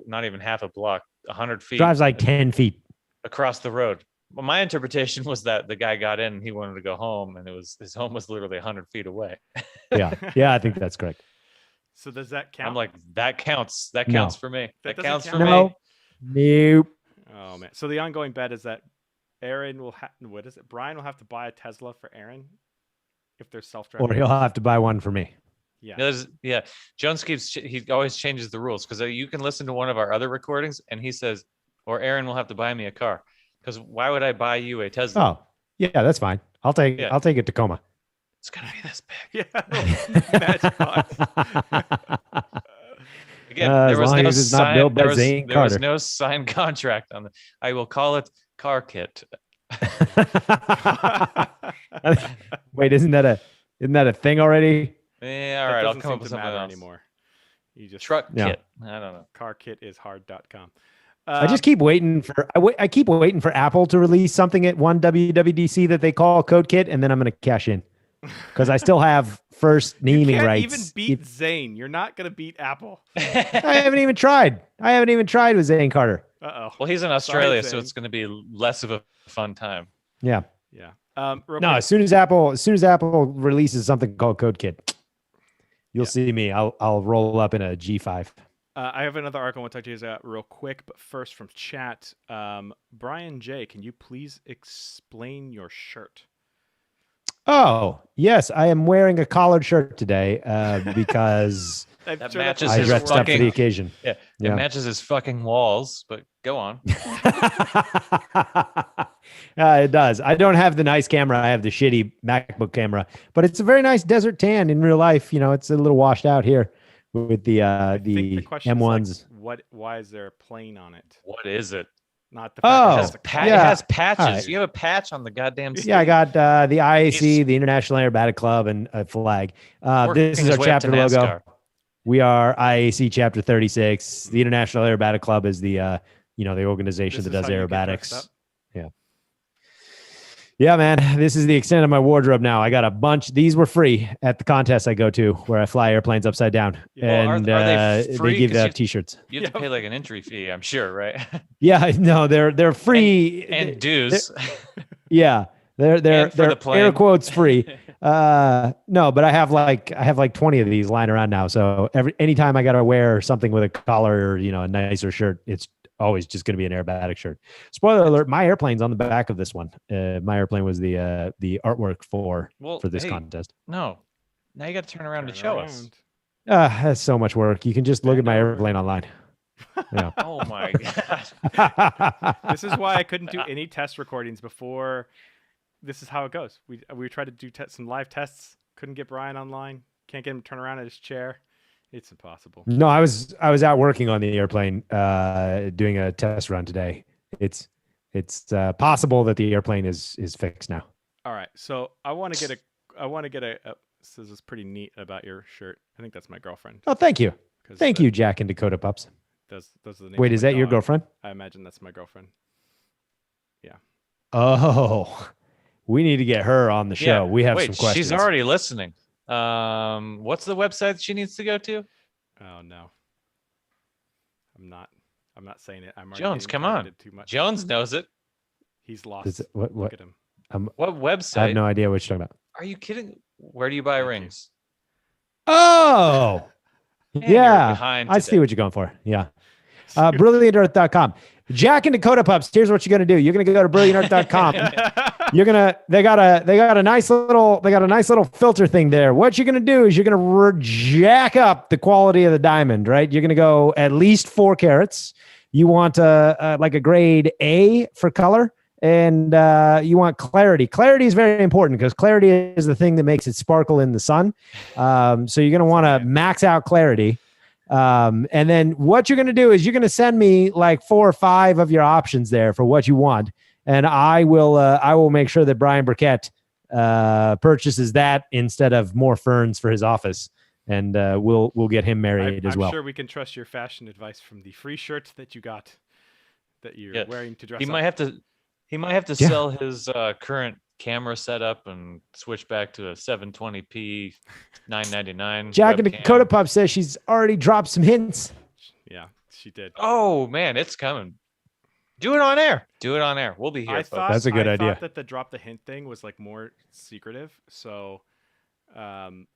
not even half a block, 100 feet. Drives like 10 feet across the road. Well, my interpretation was that the guy got in and he wanted to go home, and his home was literally 100 feet away. Yeah, I think that's correct. So does that count? I'm like, that counts. That No. counts for me. That That doesn't counts for count. No, me. nope. Oh man! So the ongoing bet is that Aaron will what is it? Brian will have to buy a Tesla for Aaron if they're self-driving. Or he'll have to buy one for me. Yeah. Yeah. Jones he always changes the rules because you can listen to one of our other recordings and he says, or Aaron will have to buy me a car. Because why would I buy you a Tesla? Oh, yeah, that's fine. I'll take a Tacoma. It's gonna be this big. Yeah. Matchbox. Again, As there was long no as it's not built by Zane there was Carter. no signed contract on the. I will call it Car Kit. Wait, isn't that a thing already? Yeah, all That right. I'll doesn't come up seem with to something matter else. anymore. You just Truck Yeah. Kit. I don't know. carkitisHard.com. I just keep waiting for I keep waiting for Apple to release something at one WWDC that they call Code Kit, and then I'm going to cash in because I still have first naming you can't rights. even beat Zane. You're not gonna beat Apple. I haven't even tried. With Zane Carter. Uh-oh. Well, he's in Australia, so Zane. it's going to be less of a fun time. Yeah. Yeah. No, Real quick, as soon as Apple releases something called Code Kit, you'll see me. I'll roll up in a G5. I have another article I want to talk to you about real quick, but first from chat, Brian J, can you please explain your shirt? Oh, yes, I am wearing a collared shirt today because I'm That sure that's matches I what his you're dressed up for wearing. the fucking- occasion. Yeah, Yeah. it matches his fucking walls. But go on. It does. I don't have the nice camera. I have the shitty MacBook camera, but it's a very nice desert tan in real life. You know, it's a little washed out here with the I think the question is, like, M1s. why is there a plane on it? What is it? Not the Oh, fact that It yeah. has patches. All right. You have a patch on the goddamn. Yeah, I got the IAC, He's- the International Aerobatic Club, and a flag. working This is his our way up to chapter logo. NASCAR. We are IAC Chapter 36. The International Aerobatic Club is the the organization This that is does how you get dressed aerobatics. up? Yeah, man, this is the extent of my wardrobe now. I got a bunch. These were free at the contest I go to where I fly airplanes upside down. Well, And are they free? they give 'Cause out t-shirts. You have to pay like an entry fee, I'm sure, right? Yeah, no, they're free. And dues. Yeah, they're And for the air plane. quotes free. No, but I have like 20 of these lying around now. So anytime I got to wear something with a collar or a nicer shirt, it's always just going to be an aerobatic shirt. Spoiler alert: my airplane's on the back of this one. My airplane was the artwork for this contest. No, now you got to turn around and show us. That's so much work. You can just look at my airplane online. Yeah. Oh my god. This is why I couldn't do any test recordings before. This is how it goes. We tried to do some live tests. Couldn't get Brian online. Can't get him to turn around in his chair. It's impossible. No, I was out working on the airplane, doing a test run today. It's possible that the airplane is fixed now. All right, so I want to get a. This is pretty neat about your shirt. I think that's my girlfriend. Oh, thank you, thank you, Jack and Dakota Pups. Those are the names. Wait, is that your girlfriend? I imagine that's my girlfriend. Yeah. Oh, we need to get her on the show. We have some questions. She's already listening. What's the website she needs to go to? Oh no. I'm not saying it. I'm Jones, come on. too much. Jones knows it. He's lost. What? Look at him. What website? I have no idea what you're talking about. Are you kidding? Where do you buy rings? Oh, Man, you're yeah. behind I see today. what you're going for. Yeah. BrilliantEarth.com. Jack and Dakota Pups. Here's what you're going to do. You're going to go to BrilliantEarth.com. They got a nice little filter thing there. What you're going to do is you're going to jack up the quality of the diamond, right? You're going to go at least 4 carats. You want like a grade A for color, and you want clarity. Clarity is very important because clarity is the thing that makes it sparkle in the sun. So you're going to want to max out clarity. And then what you're going to do is you're going to send me like 4 or 5 of your options there for what you want. And I will make sure that Brian Burkett purchases that instead of more ferns for his office. And we'll get him married as well. I'm sure we can trust your fashion advice from the free shirt that you got that you're wearing to dress He up. He might have to sell his current camera setup and switch back to a 720p 999. Jack and Dakota Pup says she's already dropped some hints. Yeah, she did. Oh man, it's coming. Do it on air. Do it on air. We'll be here. That's a good idea. I thought that the drop the hint thing was like more secretive. So, because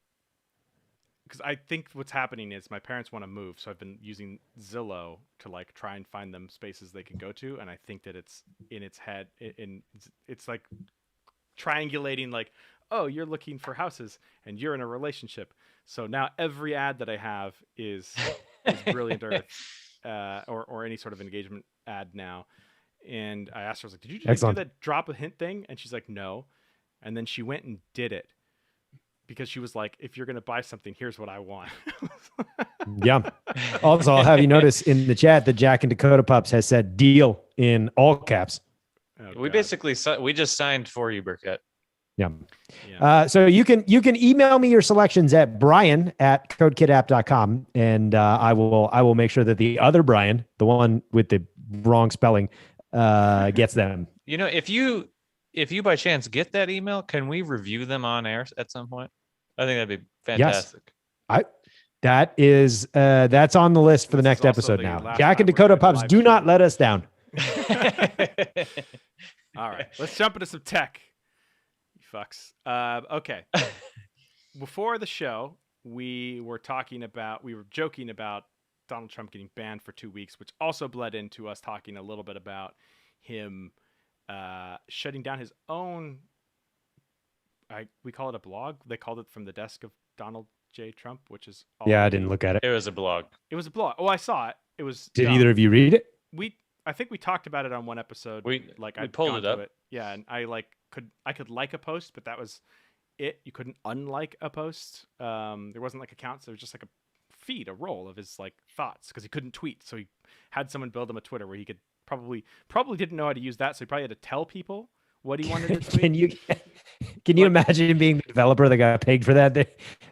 I think what's happening is my parents want to move, so I've been using Zillow to like try and find them spaces they can go to, and I think that it's in its head, it's like triangulating like, oh, you're looking for houses and you're in a relationship. So now every ad that I have is Brilliant Earth or any sort of engagement ad now. And I asked her, I was like, did you just do that drop a hint thing? And she's like, no. And then she went and did it because she was like, if you're going to buy something, here's what I want. Yeah. Also, I'll have you notice in the chat that Jack and Dakota Pups has said deal in all caps. Oh, we basically we just signed for you, Burkett. Yeah. So you can email me your selections at brian@codekitapp.com, and I will make sure that the other Brian, the one with the wrong spelling, gets them. You know, if you by chance get that email, can we review them on air at some point? I think that'd be fantastic. Yes. That's on the list for the next episode now. Jack and Dakota Pups, do not let us down. All right, let's jump into some tech. You fucks. Okay. Before the show, we were joking about Donald Trump getting banned for 2 weeks, which also bled into us talking a little bit about him shutting down his own. We call it a blog. They called it From the Desk of Donald J. Trump, which is I didn't look at it. It was a blog. It was a blog. Oh, I saw it. It was. Did either of you read it? I think we talked about it on one episode. We pulled it up. Yeah, and I could like a post, but that was it. You couldn't unlike a post. There wasn't like accounts. There was just like a feed, a roll of his like thoughts because he couldn't tweet. So he had someone build him a Twitter where he could probably didn't know how to use that. So he probably had to tell people what he wanted to tweet. Can you imagine being the developer that got paid for that? They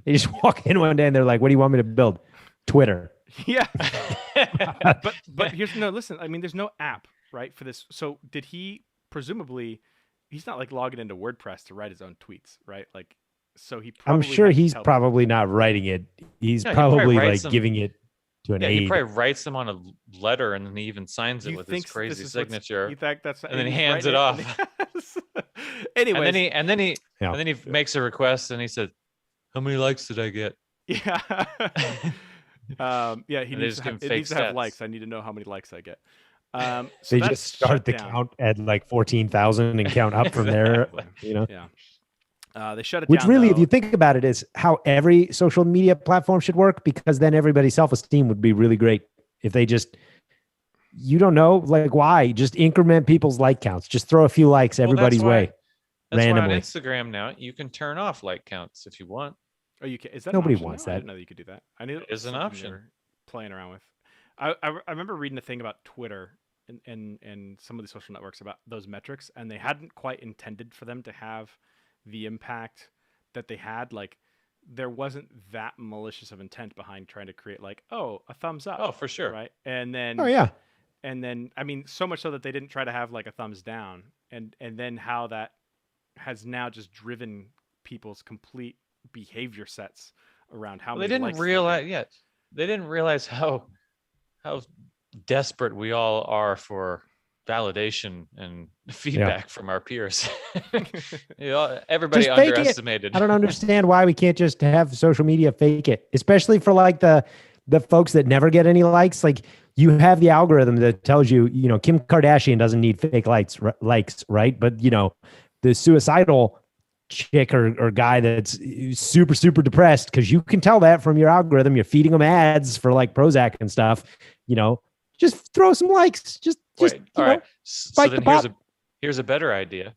just walk in one day and they're like, "What do you want me to build?" Twitter. Yeah. but listen, I mean, there's no app, right, for this. So did he presumably he's not like logging into WordPress to write his own tweets, right? Like, so he I'm probably sure had to he's tell probably not writing it. He's No, he probably probably writes like them. giving it to an Yeah, he aide. probably writes them on a letter and then he even signs it you with his think crazy this is signature. you think that's And then he he's hands writing it and off. anyways, Yeah. And then he makes a request and he said, "How many likes did I get?" yeah. Yeah, he And they needs just to give have him it fake needs to have stats. likes. I need to know how many likes I get. So They that's just start shut the down. count at like 14,000 and count up from there. Exactly. You know, Yeah. They shut it which down. really, though. if you think about it, is how every social media platform should work, because then everybody's self-esteem would be really great if they just, you don't know, like why just increment people's like counts, just throw a few likes Well, everybody's way that's why on randomly. Instagram now you can turn off like counts if you want. Oh, you can. Is that Nobody an option wants now? I that. didn't know that you could do that. I knew It is an something they option. were playing around with. I remember reading a thing about Twitter and some of the social networks about those metrics, and they hadn't quite intended for them to have the impact that they had. Like, there wasn't that malicious of intent behind trying to create like, oh, a thumbs up, Oh, for sure. right? And Oh then yeah. I mean, so much so that they didn't try to have like a thumbs down, and then how that has now just driven people's complete behavior sets around how Well, they many didn't likes they realize get. yet. They didn't realize how desperate we all are for validation and feedback from our peers. Everybody Just fake it. underestimated. I don't understand why we can't just have social media fake it, especially for like the folks that never get any likes. Like, you have the algorithm that tells you, you know, Kim Kardashian doesn't need fake likes, right? But you know, the suicidal chick or guy that's super, super depressed, because you can tell that from your algorithm. You're feeding them ads for like Prozac and stuff, you know, just throw some likes. Just Wait, all right. So spike then the here's a better idea.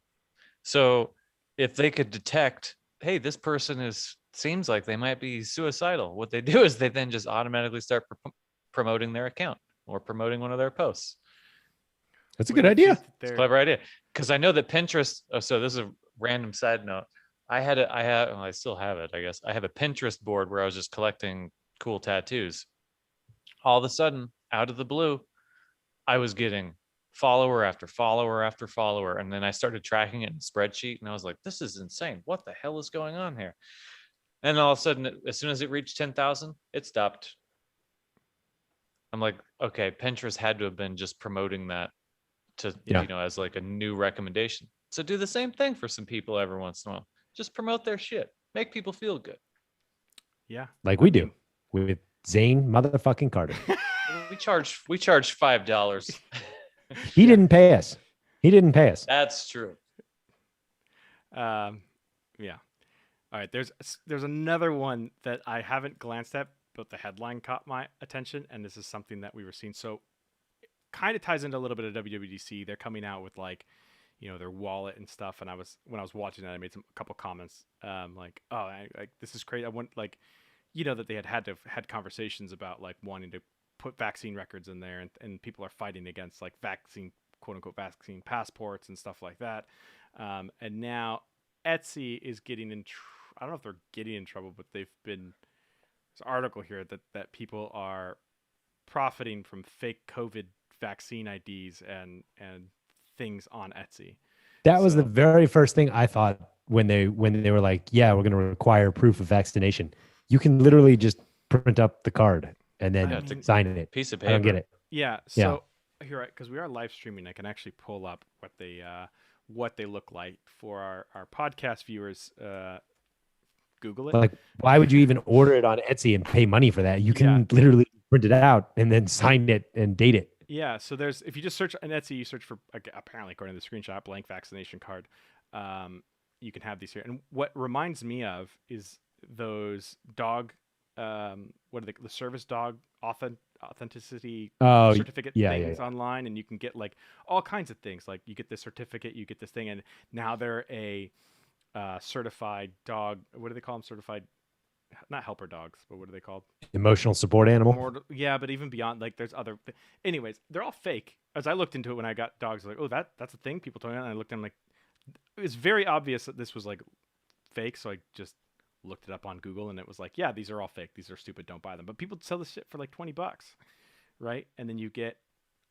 So if they could detect, hey, this person seems like they might be suicidal, what they do is they then just automatically start promoting their account or promoting one of their posts. That's a good idea. It's a clever idea, because I know that Pinterest. Oh, so this is a random side note. I still have it, I guess. I have a Pinterest board where I was just collecting cool tattoos. All of a sudden, out of the blue, I was getting follower after follower after follower. And then I started tracking it in a spreadsheet, and I was like, this is insane. What the hell is going on here? And all of a sudden, as soon as it reached 10,000, it stopped. I'm like, okay, Pinterest had to have been just promoting that to, you know, as like a new recommendation. So do the same thing for some people every once in a while. Just promote their shit. Make people feel good. Yeah. Like we do with Zane motherfucking Carter. We charge $5. He didn't pay us. He didn't pay us. That's true. Yeah. All right. There's another one that I haven't glanced at, but the headline caught my attention, and this is something that we were seeing. So it kind of ties into a little bit of WWDC. They're coming out with like, you know, their wallet and stuff. And when I was watching that, I made a couple comments, like, oh, this is crazy. I want, like, you know, that they had conversations about like wanting to put vaccine records in there, and people are fighting against like vaccine, quote unquote, vaccine passports and stuff like that. And now Etsy is getting in. I don't know if they're getting in trouble, but they've been. There's an article here that people are profiting from fake COVID vaccine IDs and things on Etsy. That was the very first thing I thought when they were like, yeah, we're going to require proof of vaccination. You can literally just print up the card and then sign it. Piece of paper. I don't get it. Yeah. So you're right, because we are live streaming. I can actually pull up what they look like for our podcast viewers. Google it. Like, why would you even order it on Etsy and pay money for that? You can literally print it out and then sign it and date it. Yeah. So if you just search on Etsy, you search for, apparently according to the screenshot, blank vaccination card. You can have these here. And what reminds me of is those dog, what are the service dog authenticity certificate things online, and you can get like all kinds of things. Like you get this certificate, you get this thing, and now they're a certified dog. What do they call them? Certified, not helper dogs, but what are they called? Emotional support animal. Yeah, but even beyond, like there's other. Anyways, they're all fake. As I looked into it when I got dogs, like, oh, that's a thing. People told me that, and I looked at them like, it was very obvious that this was like fake. So I just looked it up on Google, and it was like, yeah, these are all fake. These are stupid. Don't buy them. But people sell this shit for like $20, right? And then you get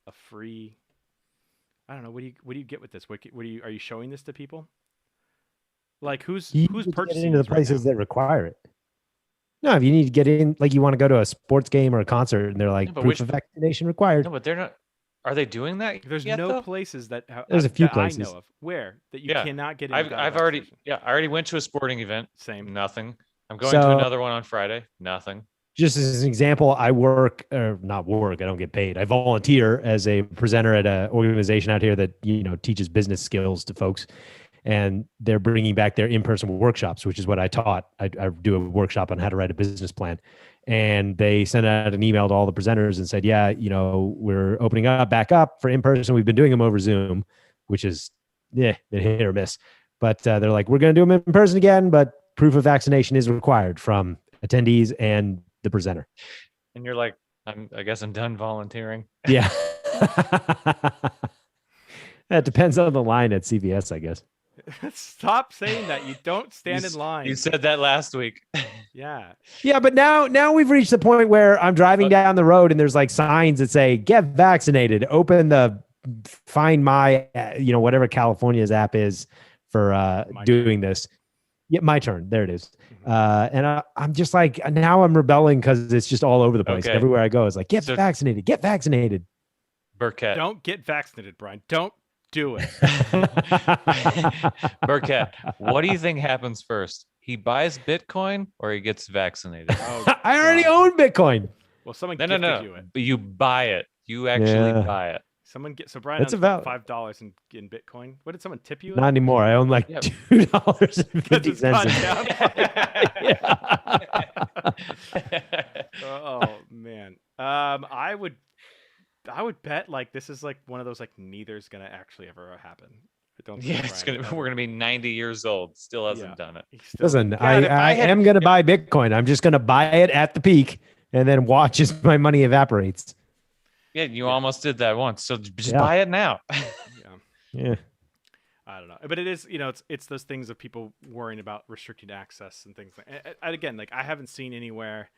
a free. I don't know. What do you get with this? What do you are you showing this to people? Like who's You who's need to get purchasing into the these right places now? that require it. No, if you need to get in, like you want to go to a sports game or a concert, and they're No, like but proof of vaccination required. no, but they're not. Are they doing that There's yet no though? places that There's a few that I places. know of where that you Yeah, cannot get in I've without a I've already vaccination. I already went to a sporting event. Same. Nothing. I'm going to So another one on Friday. Nothing. just as an example, I work or not work, I don't get paid. I volunteer as a presenter at an organization out here that, teaches business skills to folks. And they're bringing back their in-person workshops, which is what I taught. I do a workshop on how to write a business plan. And they sent out an email to all the presenters and said, yeah, we're opening up back up for in-person. We've been doing them over Zoom, which is, been hit or miss. But they're like, we're going to do them in person again, but proof of vaccination is required from attendees and the presenter. And you're like, I guess I'm done volunteering. Yeah. That depends on the line at CVS, I guess. Stop saying that. You don't stand in line. You said that last week. Yeah. Yeah, but now we've reached the point where I'm driving down the road and there's like signs that say "Get vaccinated." Open the Find My, whatever California's app is for doing this. Yeah, My Turn. There it is. And I'm just like, now I'm rebelling because it's just all over the place. Okay. Everywhere I go, it's like, get vaccinated, get vaccinated. Burkett. Don't get vaccinated, Brian. Don't do it. Burkett, what do you think happens first? He buys Bitcoin or he gets vaccinated? Oh, I already God. own Bitcoin. Well, someone No, gifted you it. But you buy it. You actually buy it. Someone get so Brian That's owns about $5 in Bitcoin. What did someone tip you? Not anymore. I own like Yeah. $2.50. Oh man. I would bet like this is like one of those like neither's gonna actually ever happen. I don't think We're gonna be 90 years old. Still hasn't Yeah. done it. Listen, God, I am going to buy Bitcoin. I'm just going to buy it at the peak and then watch as my money evaporates. Yeah, you almost did that once. So just Yeah. buy it now. Yeah. I don't know, but it is, it's those things of people worrying about restricted access and things like. And again, like I haven't seen anywhere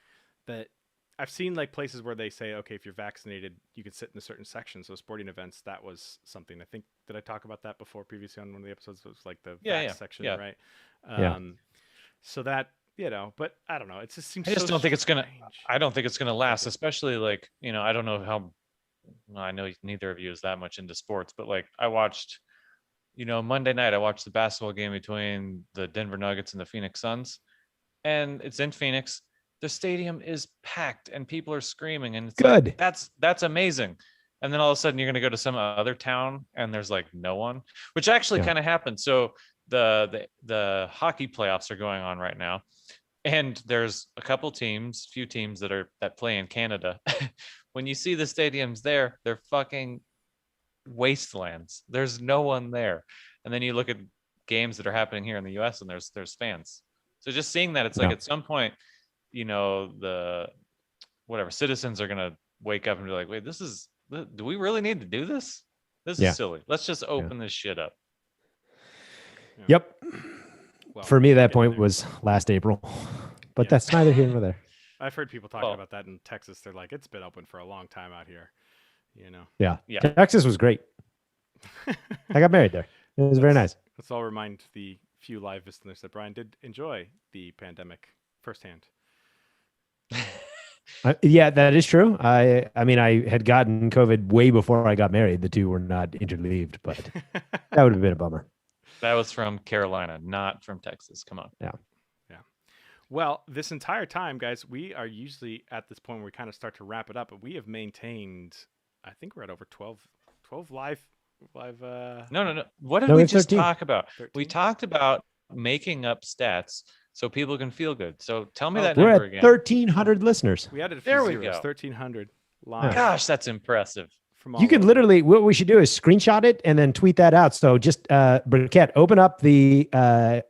that I've seen like places where they say, okay, if you're vaccinated, you can sit in a certain section. So sporting events, that was something. I think did I talk about that before previously on one of the episodes? It was like the vax section, right? So that but I don't know. It just seems. I just don't think it's gonna. strange. I don't think it's gonna last, especially like I don't know how. I know neither of you is that much into sports, but like I watched, Monday night I watched the basketball game between the Denver Nuggets and the Phoenix Suns, and it's in Phoenix. The stadium is packed and people are screaming, and it's Good. like, that's amazing. And then all of a sudden you're going to go to some other town and there's like no one, which actually kind of happened. So the hockey playoffs are going on right now, and there's a few teams that play in Canada. When you see the stadiums there, they're fucking wastelands. There's no one there. And then you look at games that are happening here in the US and there's fans. So just seeing that, it's like at some point, the whatever citizens are gonna wake up and be like, wait, do we really need to do this? This is silly. Let's just open this shit up. Yep. Well, For me, that point was last April, but that's neither here nor there. I've heard people talking about that in Texas. They're like, it's been open for a long time out here. Yeah. Texas was great. I got married there. It was very nice. Let's all remind the few live listeners that Brian did enjoy the pandemic firsthand. Yeah, that is true. I mean, I had gotten COVID way before I got married. The two were not interleaved, but that would have been a bummer. That was from Carolina, not from Texas. Come on. Yeah. Well, this entire time, guys, we are usually at this point where we kind of start to wrap it up, but we have maintained, I think we're at over 12 live. No. What did we just 13. talk about? 13? We talked about making up stats so people can feel good. So tell me that We're number at again. 1,300 listeners. We added a There few we zeros, go. 1,300 live. Gosh, that's impressive. From all You could over. literally, what we should do is screenshot it and then tweet that out. So just, Briquette, open up the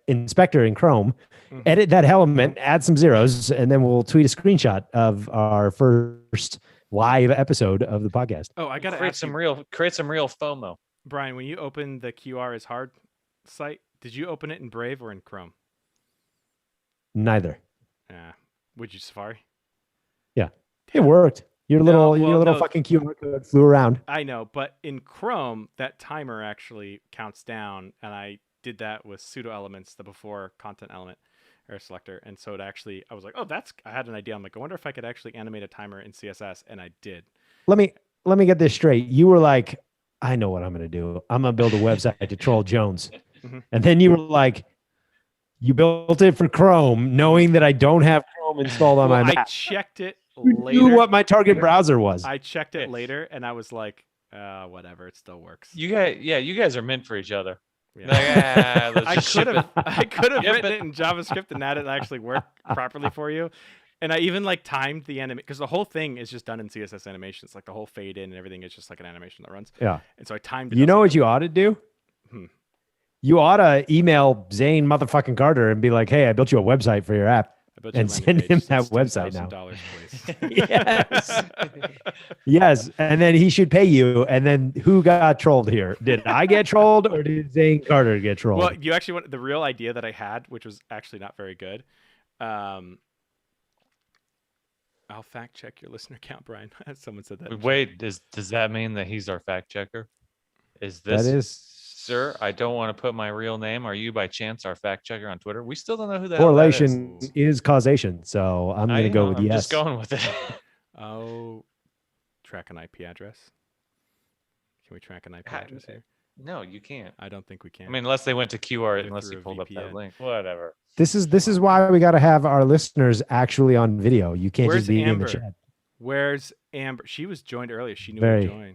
inspector in Chrome, edit that element, add some zeros, and then we'll tweet a screenshot of our first live episode of the podcast. Oh, I gotta create ask some you, real FOMO. Brian, when you open the QR is hard site, did you open it in Brave or in Chrome? Neither. Would you Safari? Yeah, it worked. Your No, little no, fucking QR code flew around. I know, but in Chrome, that timer actually counts down, and I did that with pseudo elements, the before content element or selector, and so it actually, I was like, oh, I had an idea. I'm like, I wonder if I could actually animate a timer in CSS, and I did. Let me get this straight. You were like, I know what I'm gonna do. I'm gonna build a website to troll Jones, Mhm. and then you were like, you built it for Chrome, knowing that I don't have Chrome installed on Well, my I Mac. checked it You knew later. what my target browser was. I checked it Yeah. later, and I was like, whatever, it still works. You guys are meant for each other. Yeah. Like, let's I just ship could it. have Ship written it. it in JavaScript and had it actually work properly for you. And I even like timed the animation because the whole thing is just done in CSS animations. Like the whole fade in and everything is just like an animation that runs. Yeah. And so I timed it. You I was know like, what you ought to do? Hmm. You ought to email Zane motherfucking Carter and be like, hey, I built you a website for your app. I built you And a landing send page. him It's that website now. $10,000, please. Yes. Yes. And then he should pay you. And then who got trolled here? Did I get trolled or did Zane Carter get trolled? Well, you actually want the real idea that I had, which was actually not very good. I'll fact check your listener count, Brian. Someone said that. in chat. Wait, does that mean that he's our fact checker? Is this, that is sir? I don't want to put my real name. Are you by chance our fact checker on Twitter? We still don't know who the hell that is. correlation is causation. So I'm going to go with I'm yes. just going with it. Oh, track an IP address. Can we track an IP address here? No, you can't. I don't think we can. I mean, unless they went to QR, Go unless through he a pulled up that VPN. link. Whatever. This is why we got to have our listeners actually on video. You can't Where's just be in Amber? the chat. Where's Amber? She was joined earlier. She knew Very. to join.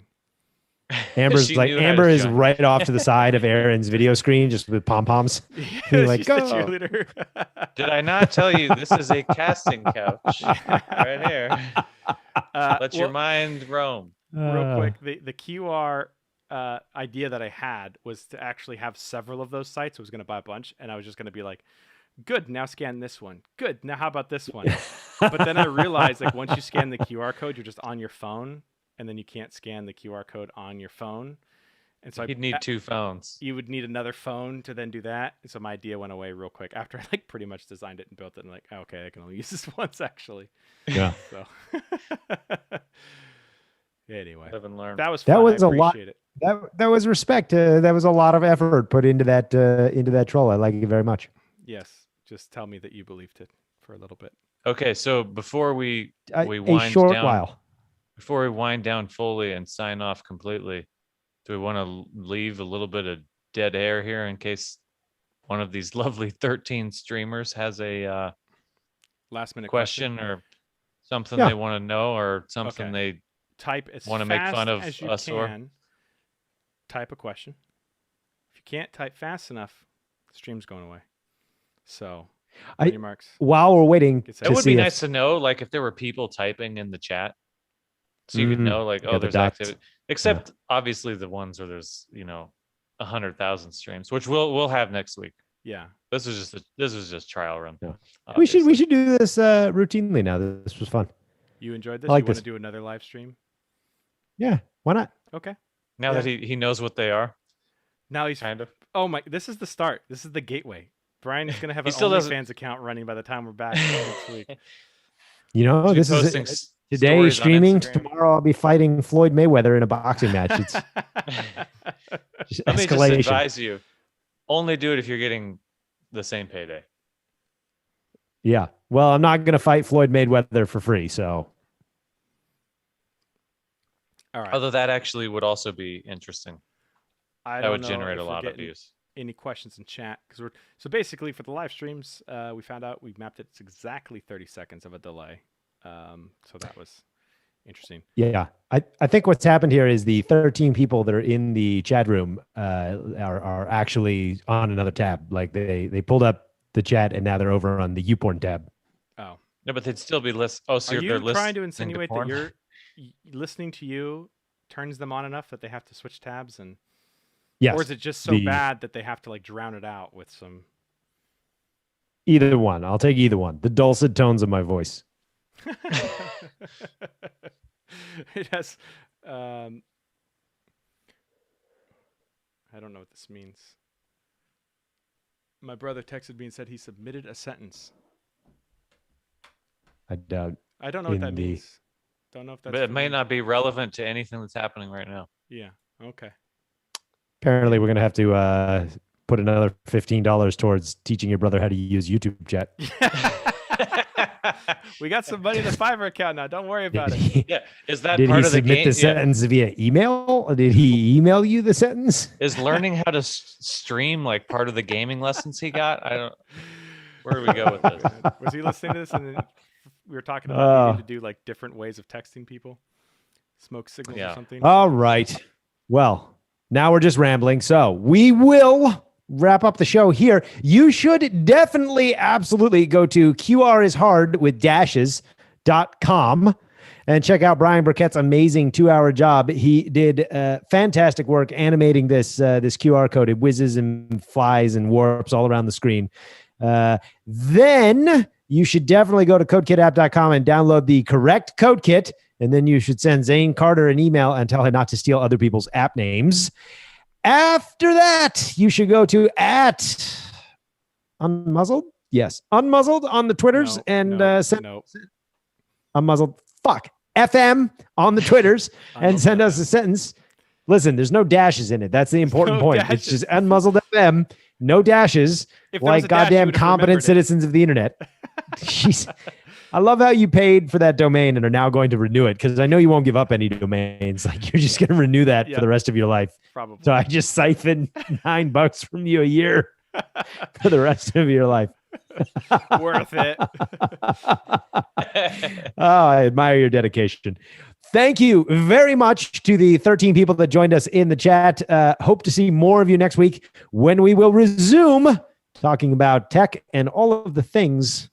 Amber's She like knew how to Amber is join. right off to the side of Aaron's video screen, just with pom poms. Yeah, like, she's the "Go." cheerleader. Did I not tell you this is a casting couch right here? Let your Well, mind roam. real quick, the QR idea that I had was to actually have several of those sites. I was going to buy a bunch, and I was just going to be like, good, now scan this one. Good, now how about this one? But then I realized, like, once you scan the QR code, you're just on your phone, and then you can't scan the QR code on your phone. And so You'd need two phones. you would need another phone to then do that. And so my idea went away real quick after I like pretty much designed it and built it. And like, okay, I can only use this once actually. Yeah. So anyway, Live and learn. that was That fun. was I a lot. appreciate it. That was respect. That was a lot of effort put into that troll. I like it very much. Yes, just tell me that you believed it for a little bit. Okay, so before we A wind short down, while. before we wind down fully and sign off completely, do we want to leave a little bit of dead air here in case one of these lovely 13 streamers has a Last minute question or something Yeah. they want to know or something Okay. they Type as wanna make fast fun of as you us or- can. Type a question. If you can't type fast enough, the stream's going away. So, I- on your marks. While we're waiting Get to set. It would see be if- nice to know, like, if there were people typing in the chat, so you could Mhm. know, like, Yeah, oh, the there's dots. activity. Except obviously the ones where there's 100,000 streams, which we'll have next week. Yeah. This was just trial run. Yeah. obviously. We should do this routinely now. This was fun. You enjoyed this? I like You want this. to do another live stream? Yeah, why not? Okay. Now that he knows what they are, Now he's kind of. Oh my! This is the start. This is the gateway. Brian is gonna have He an still doesn't- OnlyFans account running by the time we're back next week. You know, He's this is posting today stories on streaming. Instagram. Tomorrow I'll be fighting Floyd Mayweather in a boxing match. It's just Let me just escalation. advise you: only do it if you're getting the same payday. Yeah. Well, I'm not gonna fight Floyd Mayweather for free. So All right. Although that actually would also be interesting. I That don't would know generate if a we're lot of getting views. Any questions in chat? Because we're so basically for the live streams, we found out we mapped it. It's exactly 30 seconds of a delay. So that was interesting. yeah, I think what's happened here is the 13 people that are in the chat room are actually on another tab. Like they pulled up the chat and now they're over on the YouPorn tab. Oh, No, but they'd still be list. Oh, so are they're you trying to listening insinuate that porn? you're listening to you turns them on enough that they have to switch tabs and? Yes. Or is it just so the- bad that they have to like drown it out with some? Either one. I'll take either one. The dulcet tones of my voice. It has. I don't know what this means. My brother texted me and said he submitted a sentence. I doubt. I don't know what that In the- means. Don't know if that's. But it for may me. not be relevant to anything that's happening right now. Yeah. Okay. Apparently, we're gonna have to put another $15 towards teaching your brother how to use YouTube chat. We got some money in the Fiverr account now. Don't worry about it. Yeah, is that Did part he of the submit game? the sentence via email? Or did he email you the sentence? Is learning how to stream like part of the gaming lessons he got? I don't. Where do we go with this? Was he listening to this? And then we were talking about needing to do like different ways of texting people, smoke signals or something. All right. Well, now we're just rambling. So we will wrap up the show here. You should definitely, absolutely go to qrishard.com and check out Brian Burkett's amazing 2-hour job. He did fantastic work animating this QR code. It whizzes and flies and warps all around the screen. Then you should definitely go to codekitapp.com and download the correct code kit. And then you should send Zane Carter an email and tell him not to steal other people's app names. After that, you should go to @Unmuzzled. Yes, Unmuzzled on the Twitters send Unmuzzled. FM on the Twitters and send us a sentence. Listen, there's no dashes in it. That's the important point. Dashes. It's just Unmuzzled FM, no dashes, like goddamn competent citizens of the internet. Jeez. I love how you paid for that domain and are now going to renew it, because I know you won't give up any domains. Like, you're just going to renew that for the rest of your life. Probably. So I just siphoned $9 from you a year for the rest of your life. Worth it. I admire your dedication. Thank you very much to the 13 people that joined us in the chat. Hope to see more of you next week when we will resume talking about tech and all of the things,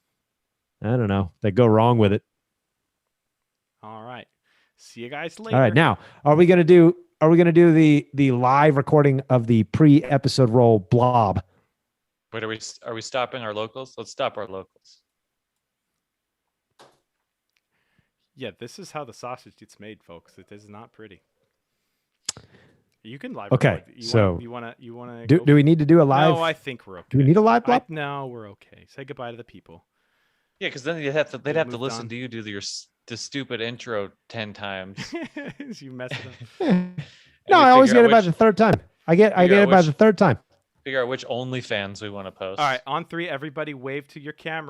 I don't know, that go wrong with it. All right. See you guys later. All right. Now, are we going to do the live recording of the pre-episode roll blob? Wait, are we stopping our locals? Let's stop our locals. Yeah, this is how the sausage gets made, folks. It is not pretty. You can live. Okay, record. You want to. Do we need to do a live? No, I think we're okay. Do we need a live blob? No, we're okay. Say goodbye to the people. Yeah, because then they'd have to listen to you do the stupid intro 10 times. You mess it up. No, I always get it by the third time. I get it by the third time. Figure out which OnlyFans we want to post. All right, on 3, everybody wave to your camera.